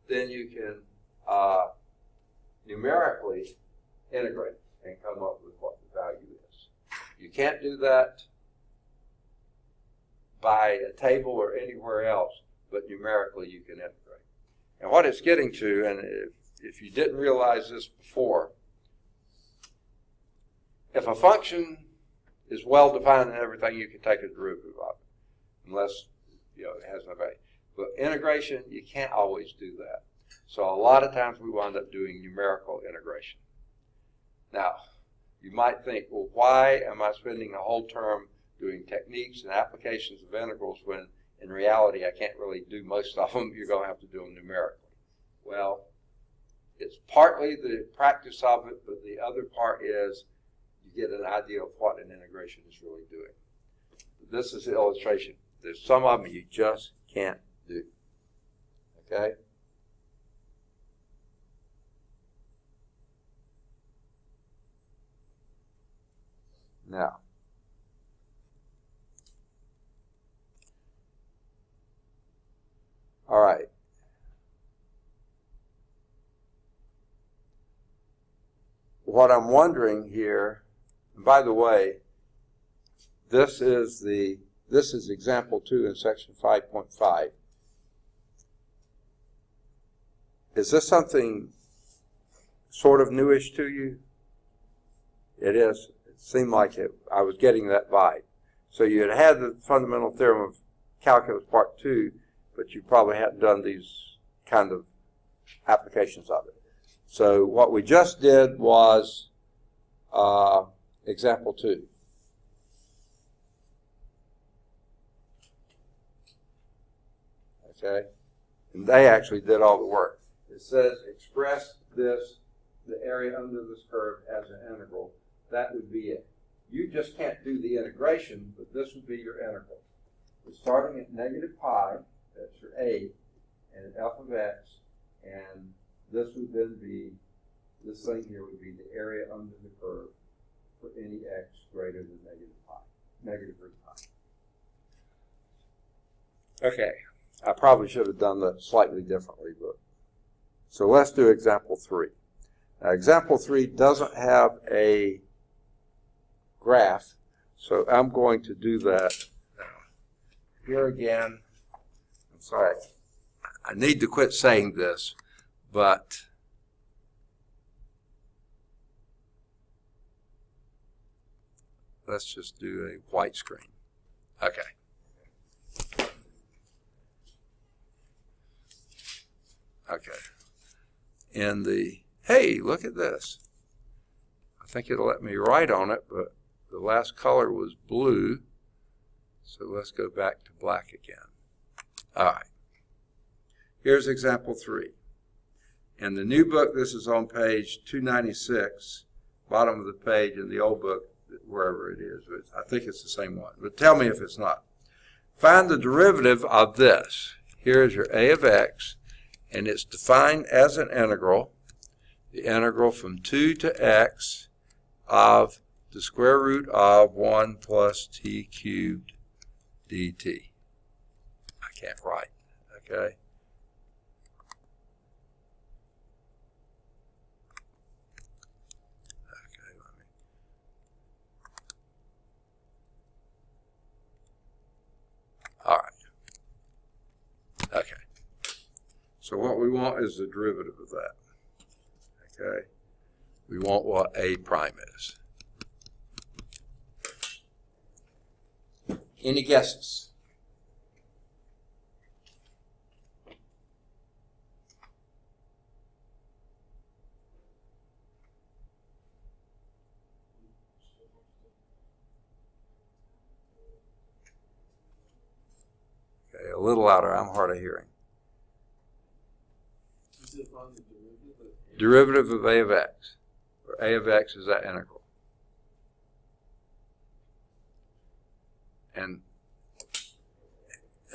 then you can numerically integrate and come up with what the value is. You can't do that by a table or anywhere else, but numerically you can integrate. And what it's getting to, and if you didn't realize this before, if a function is well defined and everything, you can take a derivative of it, unless it has no value. But integration, you can't always do that. So a lot of times we wind up doing numerical integration. Now, you might think, well, why am I spending a whole term doing techniques and applications of integrals when in reality I can't really do most of them? You're going to have to do them numerically. Well, it's partly the practice of it, but the other part is you get an idea of what an integration is really doing. This is the illustration. There's some of them you just can't do. Okay? Now, all right. What I'm wondering here, and by the way, this is example 2 in section 5.5. Is this something sort of newish to you? It is. It seemed like it. I was getting that vibe. So you had the fundamental theorem of calculus part 2, but you probably hadn't done these kind of applications of it. So what we just did was example 2. Okay? And they actually did all the work. It says express this, the area under this curve, as an integral. That would be it. You just can't do the integration, but this would be your integral. We're starting at negative pi, that's your a, and f of x, and this would then be, this thing here would be the area under the curve for any x greater than negative pi, negative root pi. Okay, I probably should have done that slightly differently, but so let's do example 3. Now, example 3 doesn't have a graph, so I'm going to do that now. Here again, I'm sorry, I need to quit saying this, but let's just do a white screen. Okay. Okay. And hey, look at this. I think it'll let me write on it, but the last color was blue. So let's go back to black again. All right. Here's example 3. In the new book, this is on page 296, bottom of the page, in the old book, wherever it is. I think it's the same one, but tell me if it's not. Find the derivative of this. Here's your a of x, and it's defined as an integral, the integral from 2 to x of the square root of 1 plus t cubed dt. I can't write, okay? All right. Okay. So what we want is the derivative of that. Okay. We want what a prime is. Any guesses? Okay, a little louder. I'm hard of hearing. Derivative of a of x, where a of x is that integral. And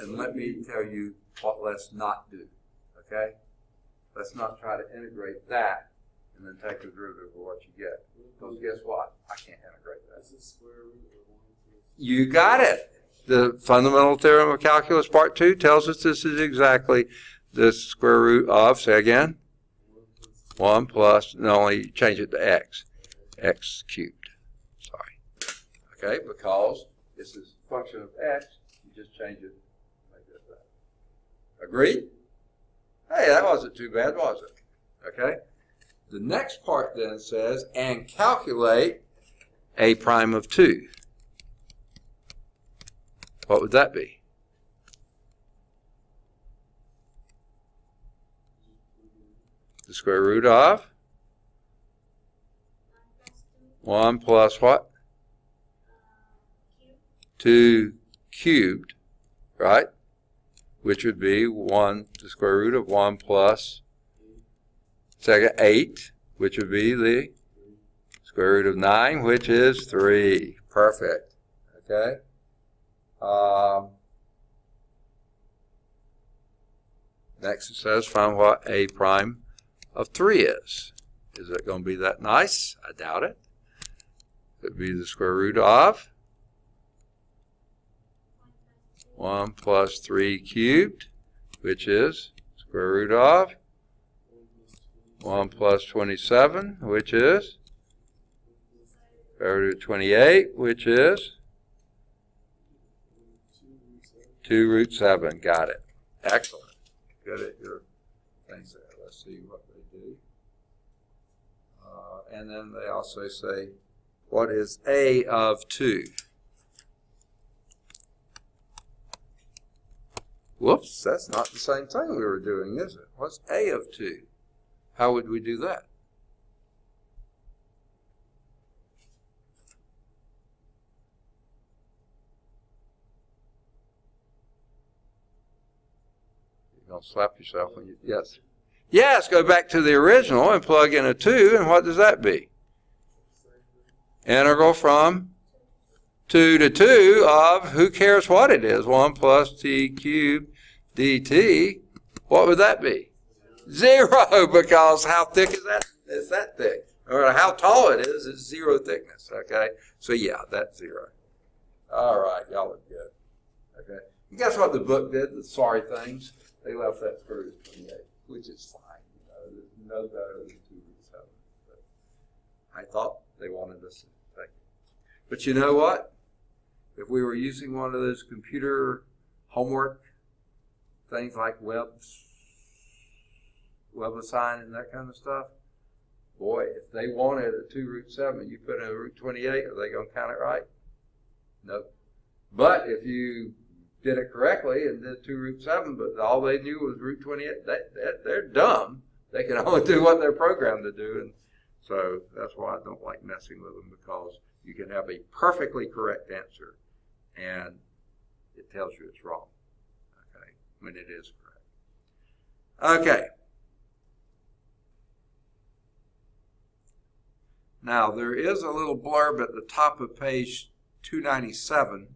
let me tell you what let's not do, okay? Let's not try to integrate that and then take the derivative of what you get. Because guess what? I can't integrate that. You got it. The fundamental theorem of calculus part 2 tells us this is exactly the square root of, say again, 1 plus, no, only change it to x cubed. Sorry. Okay, because this is a function of x, you just change it like that. Agreed? Hey, that wasn't too bad, was it? Okay. The next part then says, and calculate a prime of 2. What would that be? The square root of 1 plus what? 2 cubed, right? Which would be the square root of 1 plus 8, which would be the Square root of 9, which is 3. Perfect. Okay. Next it says find what a prime of 3 is. Is it going to be that nice? I doubt it. It would be the square root of 1 plus 3 cubed, which is square root of 1 plus 27, which is square root of 28, which is 2 root 7. Got it. Excellent. Good at your things there. Let's see what they do. And then they also say, what is a of 2? Whoops, that's not the same thing we were doing, is it? What's a of 2? How would we do that? You're going to slap yourself when you, yes. Yes, go back to the original and plug in a 2, and what does that be? Integral from 2 to 2 of, who cares what it is, 1 plus t cubed dt. What would that be? 0, because how thick is that? It's that thick. Or how tall it is 0 thickness, okay? So yeah, that's 0. All right, y'all are good. Okay. And guess what the book did, the sorry things? They left that square root of 28, which is fine. There's no better than 2 root 7. But I thought they wanted us to take it. But you know what? If we were using one of those computer homework things like WebAssign and that kind of stuff, boy, if they wanted a 2 root 7, you put in a root 28, are they going to count it right? Nope. But if you did it correctly and did 2 root 7, but all they knew was root 28, they're dumb. They can only do what they're programmed to do. And so that's why I don't like messing with them, because you can have a perfectly correct answer and it tells you it's wrong, okay, when it is correct. Okay. Now, there is a little blurb at the top of page 297.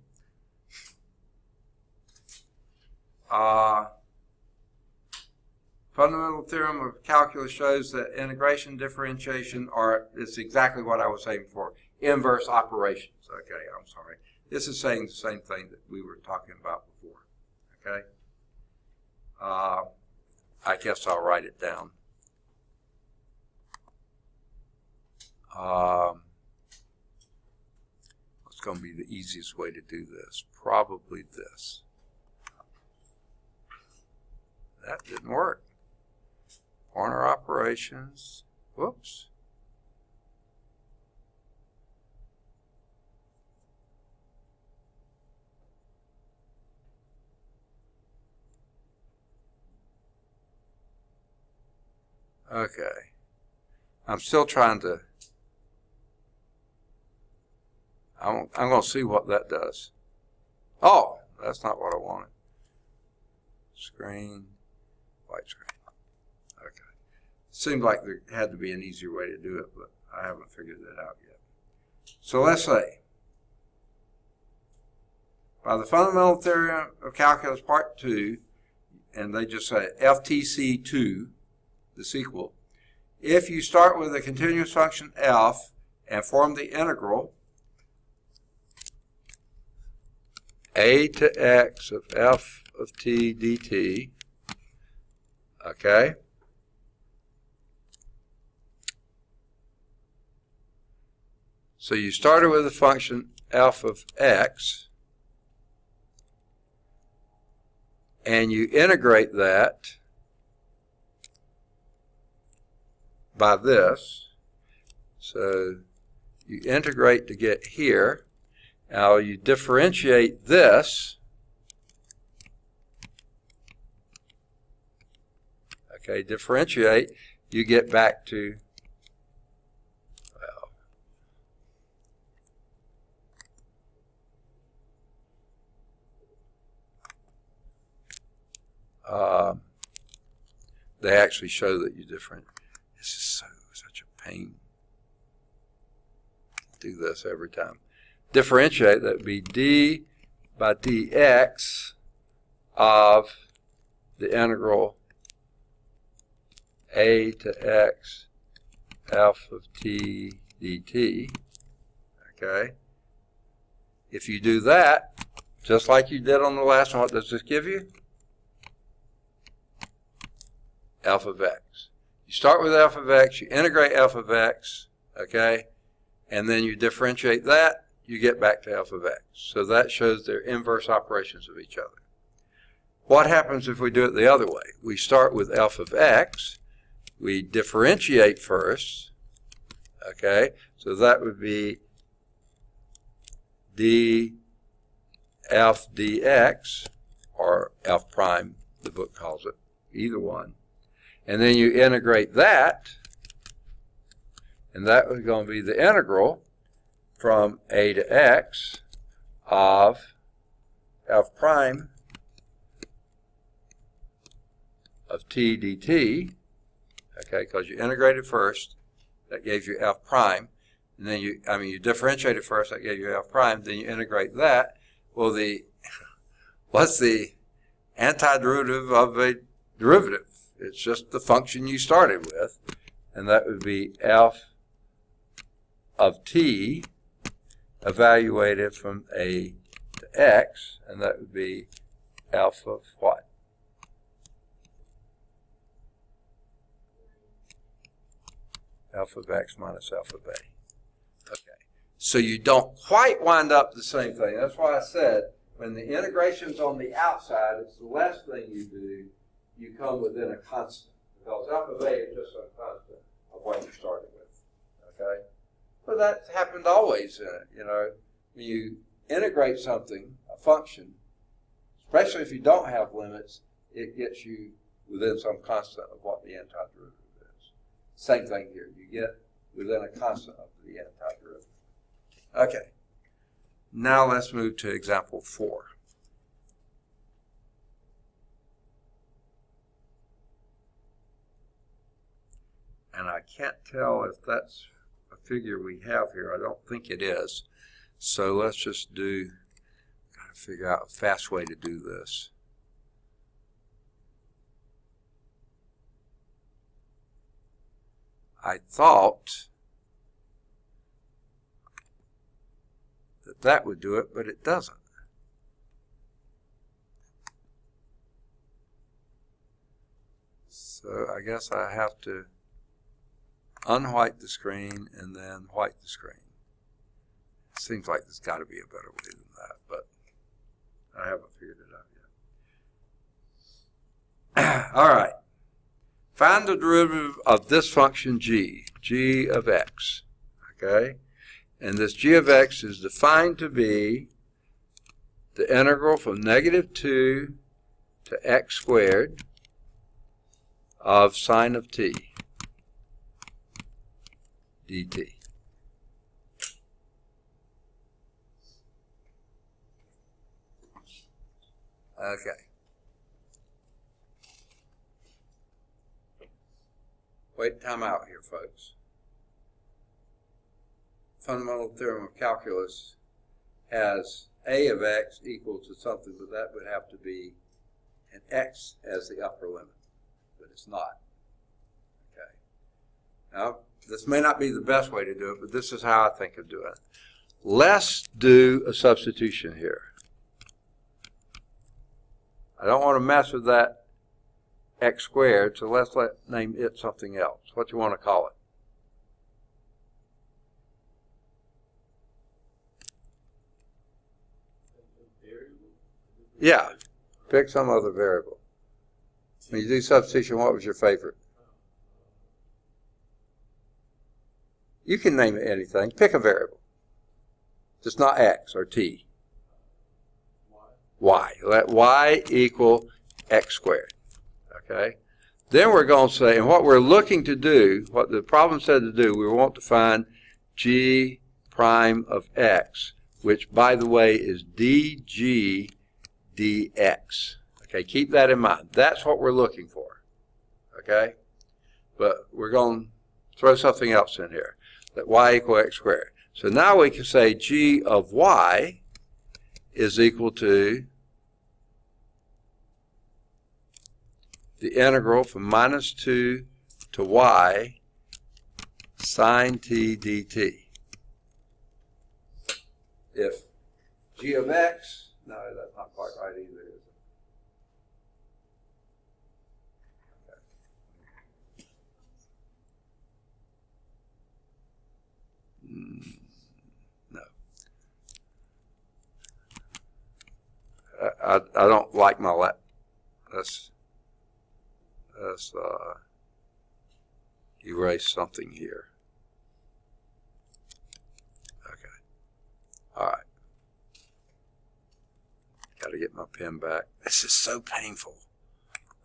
Fundamental theorem of calculus shows that integration, differentiation it's exactly what I was saying before, inverse operations. Okay, I'm sorry. This is saying the same thing that we were talking about before. Okay? I guess I'll write it down. What's going to be the easiest way to do this? Probably this. That didn't work. Corner operations. Whoops. Okay. I'm still trying to. I'm going to see what that does. Oh, that's not what I wanted. Screen, white screen. Okay. Seemed like there had to be an easier way to do it, but I haven't figured that out yet. So let's say, by the fundamental theorem of calculus part 2, and they just say FTC2, the sequel, if you start with a continuous function f and form the integral a to x of f of t dt, okay, so you started with the function f of x and you integrate that by this. So you integrate to get here. Now you differentiate this. Okay, differentiate, you get back to, well, they actually show that you different. This is such a pain. do this every time. Differentiate, that would be d by dx of the integral a to x f of t dt. Okay? If you do that, just like you did on the last one, what does this give you? F of x. You start with f of x, you integrate f of x, okay, and then you differentiate that, you get back to f of x. So that shows their inverse operations of each other. What happens if we do it the other way? We start with f of x, we differentiate first, okay, so that would be d f dx, or f prime, the book calls it, either one. And then you integrate that, and that was going to be the integral from a to x of f prime of t dt, okay, because you integrated first, that gave you f prime, and then you differentiated first, that gave you f prime, then you integrate that. Well, what's the antiderivative of a derivative? It's just the function you started with, and that would be f of t evaluated from a to x, and that would be f of what? F of x minus f of a. Okay. So you don't quite wind up the same thing. That's why I said when the integration's on the outside, it's the last thing you do. You come within a constant, because f of a is just a constant of what you started with, okay? But that happened always in it, you know. When you integrate something, a function, especially if you don't have limits, it gets you within some constant of what the antiderivative is. Same thing here. You get within a constant of the antiderivative. Okay. Now let's move to example 4. And I can't tell if that's a figure we have here. I don't think it is. So let's just gotta figure out a fast way to do this. I thought that would do it, but it doesn't. So I guess I have to unwhite the screen and then white the screen. Seems like there's got to be a better way than that, but I haven't figured it out yet. All right. Find the derivative of this function g of x, okay? And this g of x is defined to be the integral from -2 to x squared of sine of t dt. Okay. Wait, time out here, folks. Fundamental theorem of calculus has a of x equal to something, but that would have to be an x as the upper limit, but it's not. Okay. Now, this may not be the best way to do it, but this is how I think of doing it. Let's do a substitution here. I don't want to mess with that x squared, so let's name it something else. What do you want to call it? Yeah, pick some other variable. When you do substitution, what was your favorite? You can name it anything. Pick a variable. Just not x or t. Y. Let y equal x squared. Okay? Then we're going to say, and what we're looking to do, what the problem said to do, we want to find g prime of x, which, by the way, is dg dx. Okay, keep that in mind. That's what we're looking for. Okay? But we're going to throw something else in here. Let y equal x squared. So now we can say g of y is equal to the integral from minus 2 to y sine t dt. If g of x, no, that's not quite right either, is it? No. I don't like my let's erase something here. Okay. All right. Got to get my pen back. This is so painful.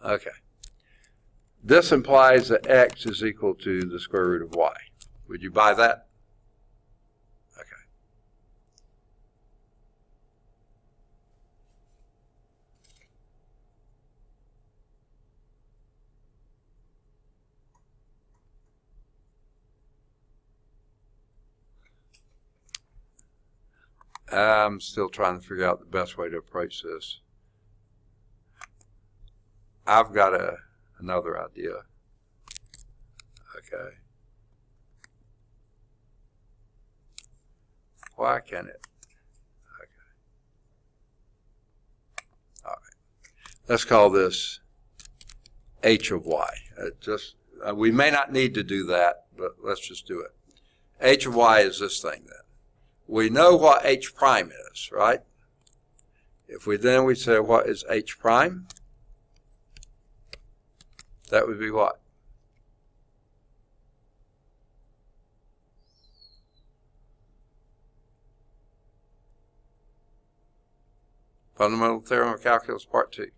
Okay. This implies that x is equal to the square root of y. Would you buy that? Okay. I'm still trying to figure out the best way to approach this. I've got another idea. Okay. Why can't it? Okay. All right. Let's call this h of y. We may not need to do that, but let's just do it. H of y is this thing then. We know what h prime is, right? If we say what is h prime, that would be what? Fundamental Theorem of Calculus Part 2.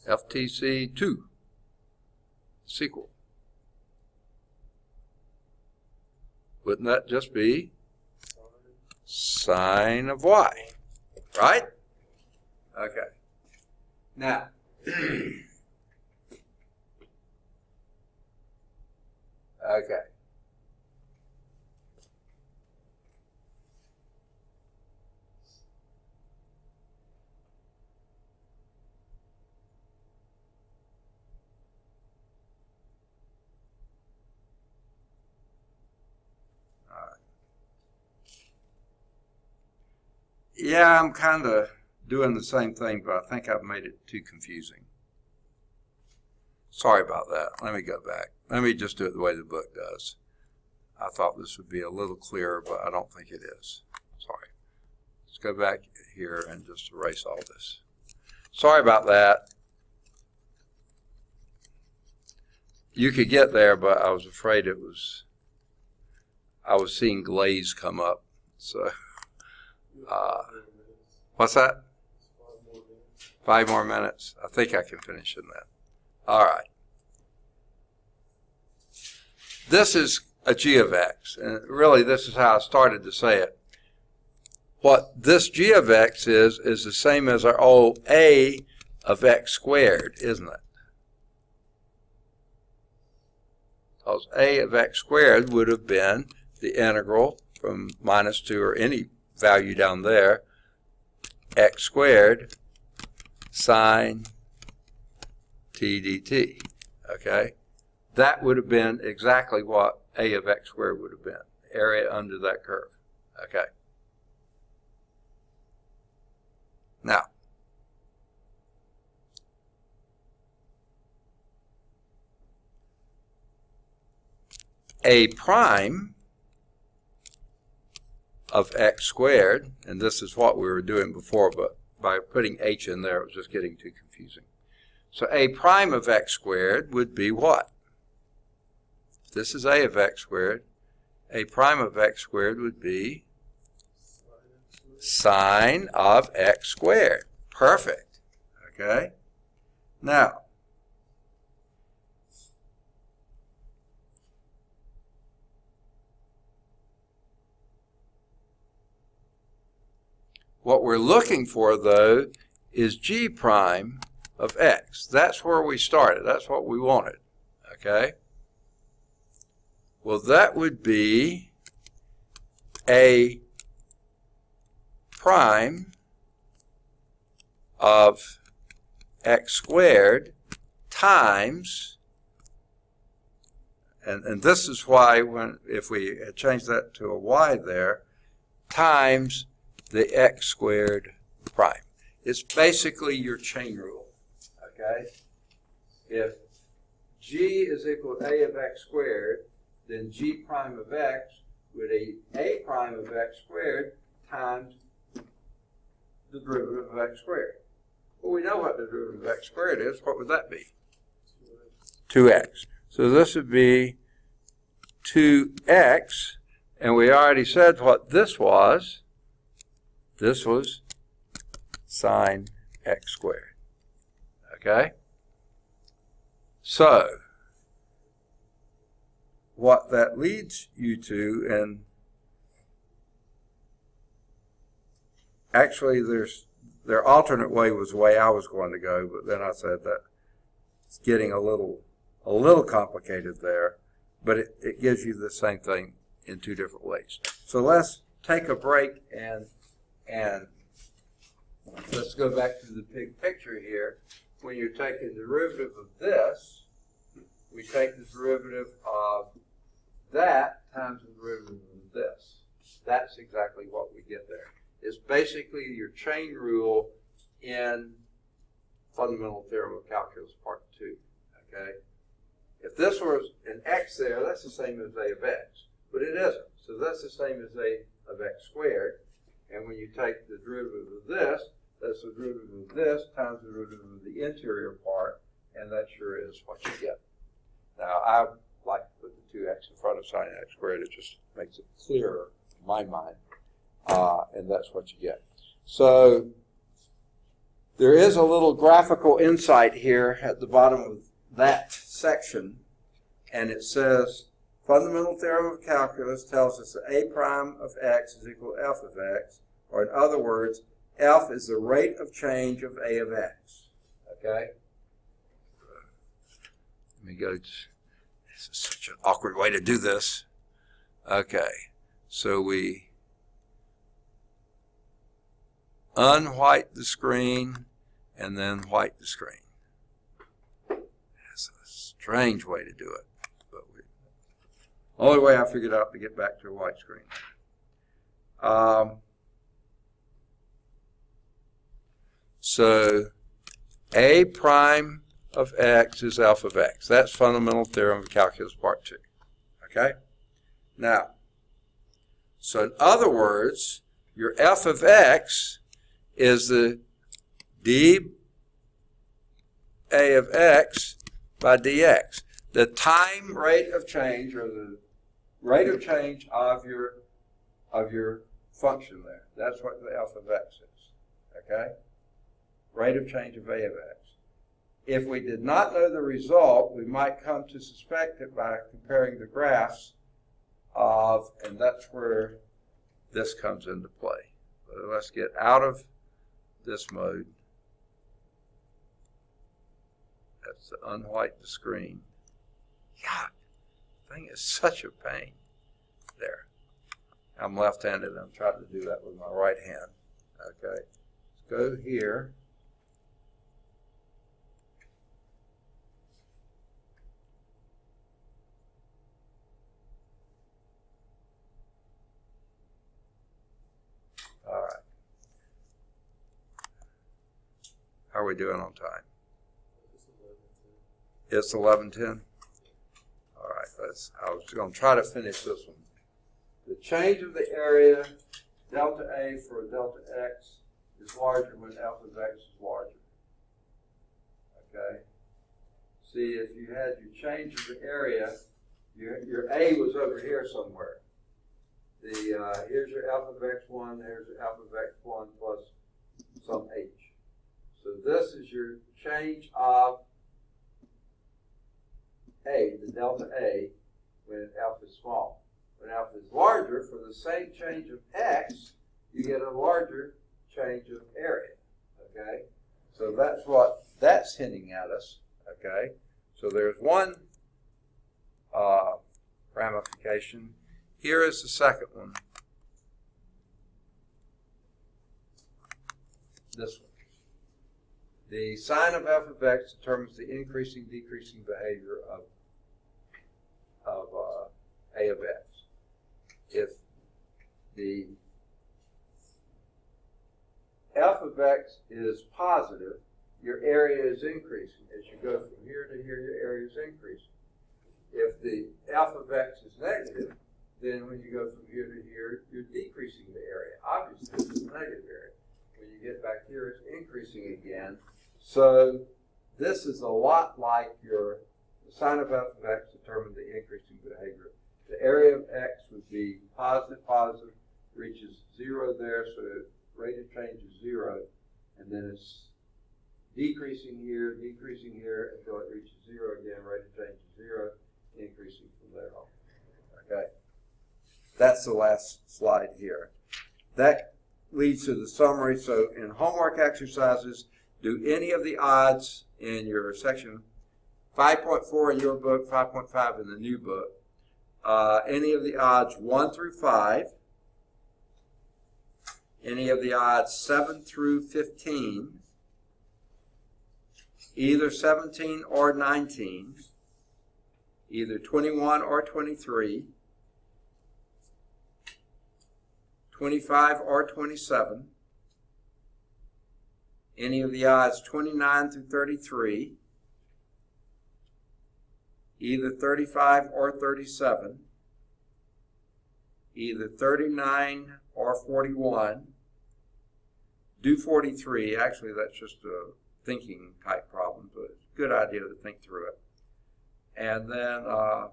FTC 2. Sequel. Wouldn't that just be sine of y, right? Okay. Now, okay. Yeah, I'm kind of doing the same thing, but I think I've made it too confusing. Sorry about that. Let me go back. Let me just do it the way the book does. I thought this would be a little clearer, but I don't think it is. Sorry. Let's go back here and just erase all this. Sorry about that. You could get there, but I was afraid I was seeing glaze come up. So, what's that? 5 more minutes. I think I can finish in that. All right. This is a g of x, and really this is how I started to say it. What this g of x is the same as our old a of x squared, isn't it? Because a of x squared would have been the integral from minus 2 or any value down there, x squared sine t dt, okay? That would have been exactly what a of x squared would have been, area under that curve, okay? Now, a prime of x squared, and this is what we were doing before, but by putting h in there, it was just getting too confusing. So a prime of x squared would be what? This is a of x squared. A prime of x squared would be sine of x squared. Perfect. Okay? Now, what we're looking for, though, is g prime of x. That's where we started. That's what we wanted. Okay? Well, that would be A prime of x squared times, and this is why if we had changed that to a y there, times the x squared prime. It's basically your chain rule, okay? If g is equal to a of x squared, then g prime of x would be a prime of x squared times the derivative of x squared. Well, we know what the derivative of x squared is. What would that be? 2x. So this would be 2x, and we already said what this was. This was sine x squared. Okay? So, what that leads you to, and actually their alternate way was the way I was going to go, but then I said that it's getting a little complicated there, but it gives you the same thing in two different ways. So let's take a break and let's go back to the big picture here. When you're taking the derivative of this, we take the derivative of that times the derivative of this. That's exactly what we get there. It's basically your chain rule in Fundamental Theorem of Calculus Part 2, okay? If this was an x there, that's the same as a of x, but it isn't. So that's the same as a of x squared. And when you take the derivative of this, that's the derivative of this times the derivative of the interior part, and that sure is what you get. Now, I like to put the 2x in front of sine x squared. It just makes it clearer in my mind, and that's what you get. So there is a little graphical insight here at the bottom of that section, and it says, Fundamental Theorem of Calculus tells us that a prime of x is equal to f of x, or in other words, f is the rate of change of a of x. Okay? Let me go. This is such an awkward way to do this. Okay. So we unwhite the screen and then white the screen. That's a strange way to do it. But only way I figured out to get back to a white screen. So a prime of x is f of x. That's Fundamental Theorem of Calculus Part 2. Okay? Now, so in other words, your f of x is the d a of x by dx. The time rate of change, or the rate of change of your function there. That's what the f of x is. Okay? Rate of change of a of x. If we did not know the result, we might come to suspect it by comparing the graphs of, and that's where this comes into play. So let's get out of this mode. That's to unwhite the screen. God, the thing is such a pain. There. I'm left-handed. I'm trying to do that with my right hand. Okay. Let's go here. All right. How are we doing on time? It's 11:10. All right. I was going to try to finish this one. The change of the area, delta A for delta x, is larger when f of x is larger. Okay? See, if you had your change of the area, your A was over here somewhere. Here's your f of x1, here's your f of x1 plus some h. So this is your change of A, the delta A, when f is small. When f is larger, for the same change of x, you get a larger change of area. Okay? So that's what that's hinting at us. Okay? So there's one ramification. Here is the second one. This one. The sign of f of x determines the increasing, decreasing behavior of a of x. If the f of x is positive, your area is increasing. As you go from here to here, your area is increasing. If the f of x is negative, then when you go from here to here, you're decreasing the area. Obviously, this is a negative area. When you get back here, it's increasing again. So this is a lot like the sign of f of x determines the increasing behavior. The area of x would be positive, positive, reaches 0 there, so the rate of change is 0, and then it's decreasing here until it reaches 0 again, rate of change is 0, increasing from there on. Okay, that's the last slide here. That leads to the summary. So in homework exercises, do any of the odds in your section 5.4 in your book, 5.5 in the new book, any of the odds 1 through 5, any of the odds 7 through 15, either 17 or 19, either 21 or 23, 25 or 27, any of the odds 29 through 33, either 35 or 37, either 39 or 41, do 43. Actually, that's just a thinking type problem, but it's a good idea to think through it. And then, I've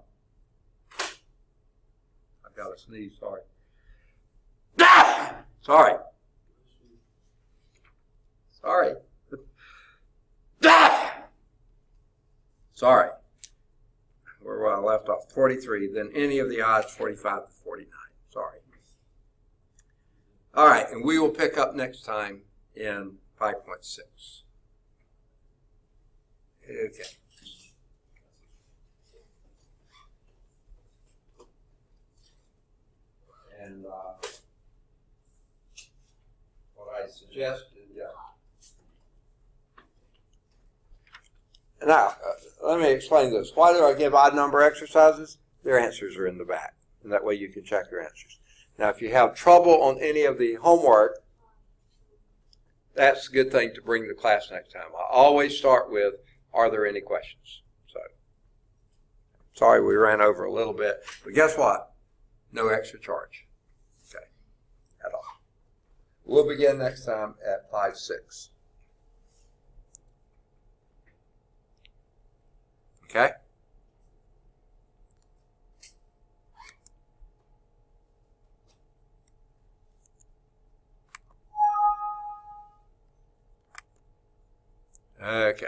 got a sneeze, sorry. Sorry. Sorry. Where I left off, 43, then any of the odds 45 to 49. Sorry. All right, and we will pick up next time in 5.6. Okay. And what I suggested, Now, let me explain this. Why do I give odd number exercises? Their answers are in the back, and that way you can check your answers. Now, if you have trouble on any of the homework, that's a good thing to bring to class next time. I always start with, are there any questions? So, sorry we ran over a little bit, but guess what? No extra charge, okay, at all. We'll begin next time at 5.6. Okay? Okay.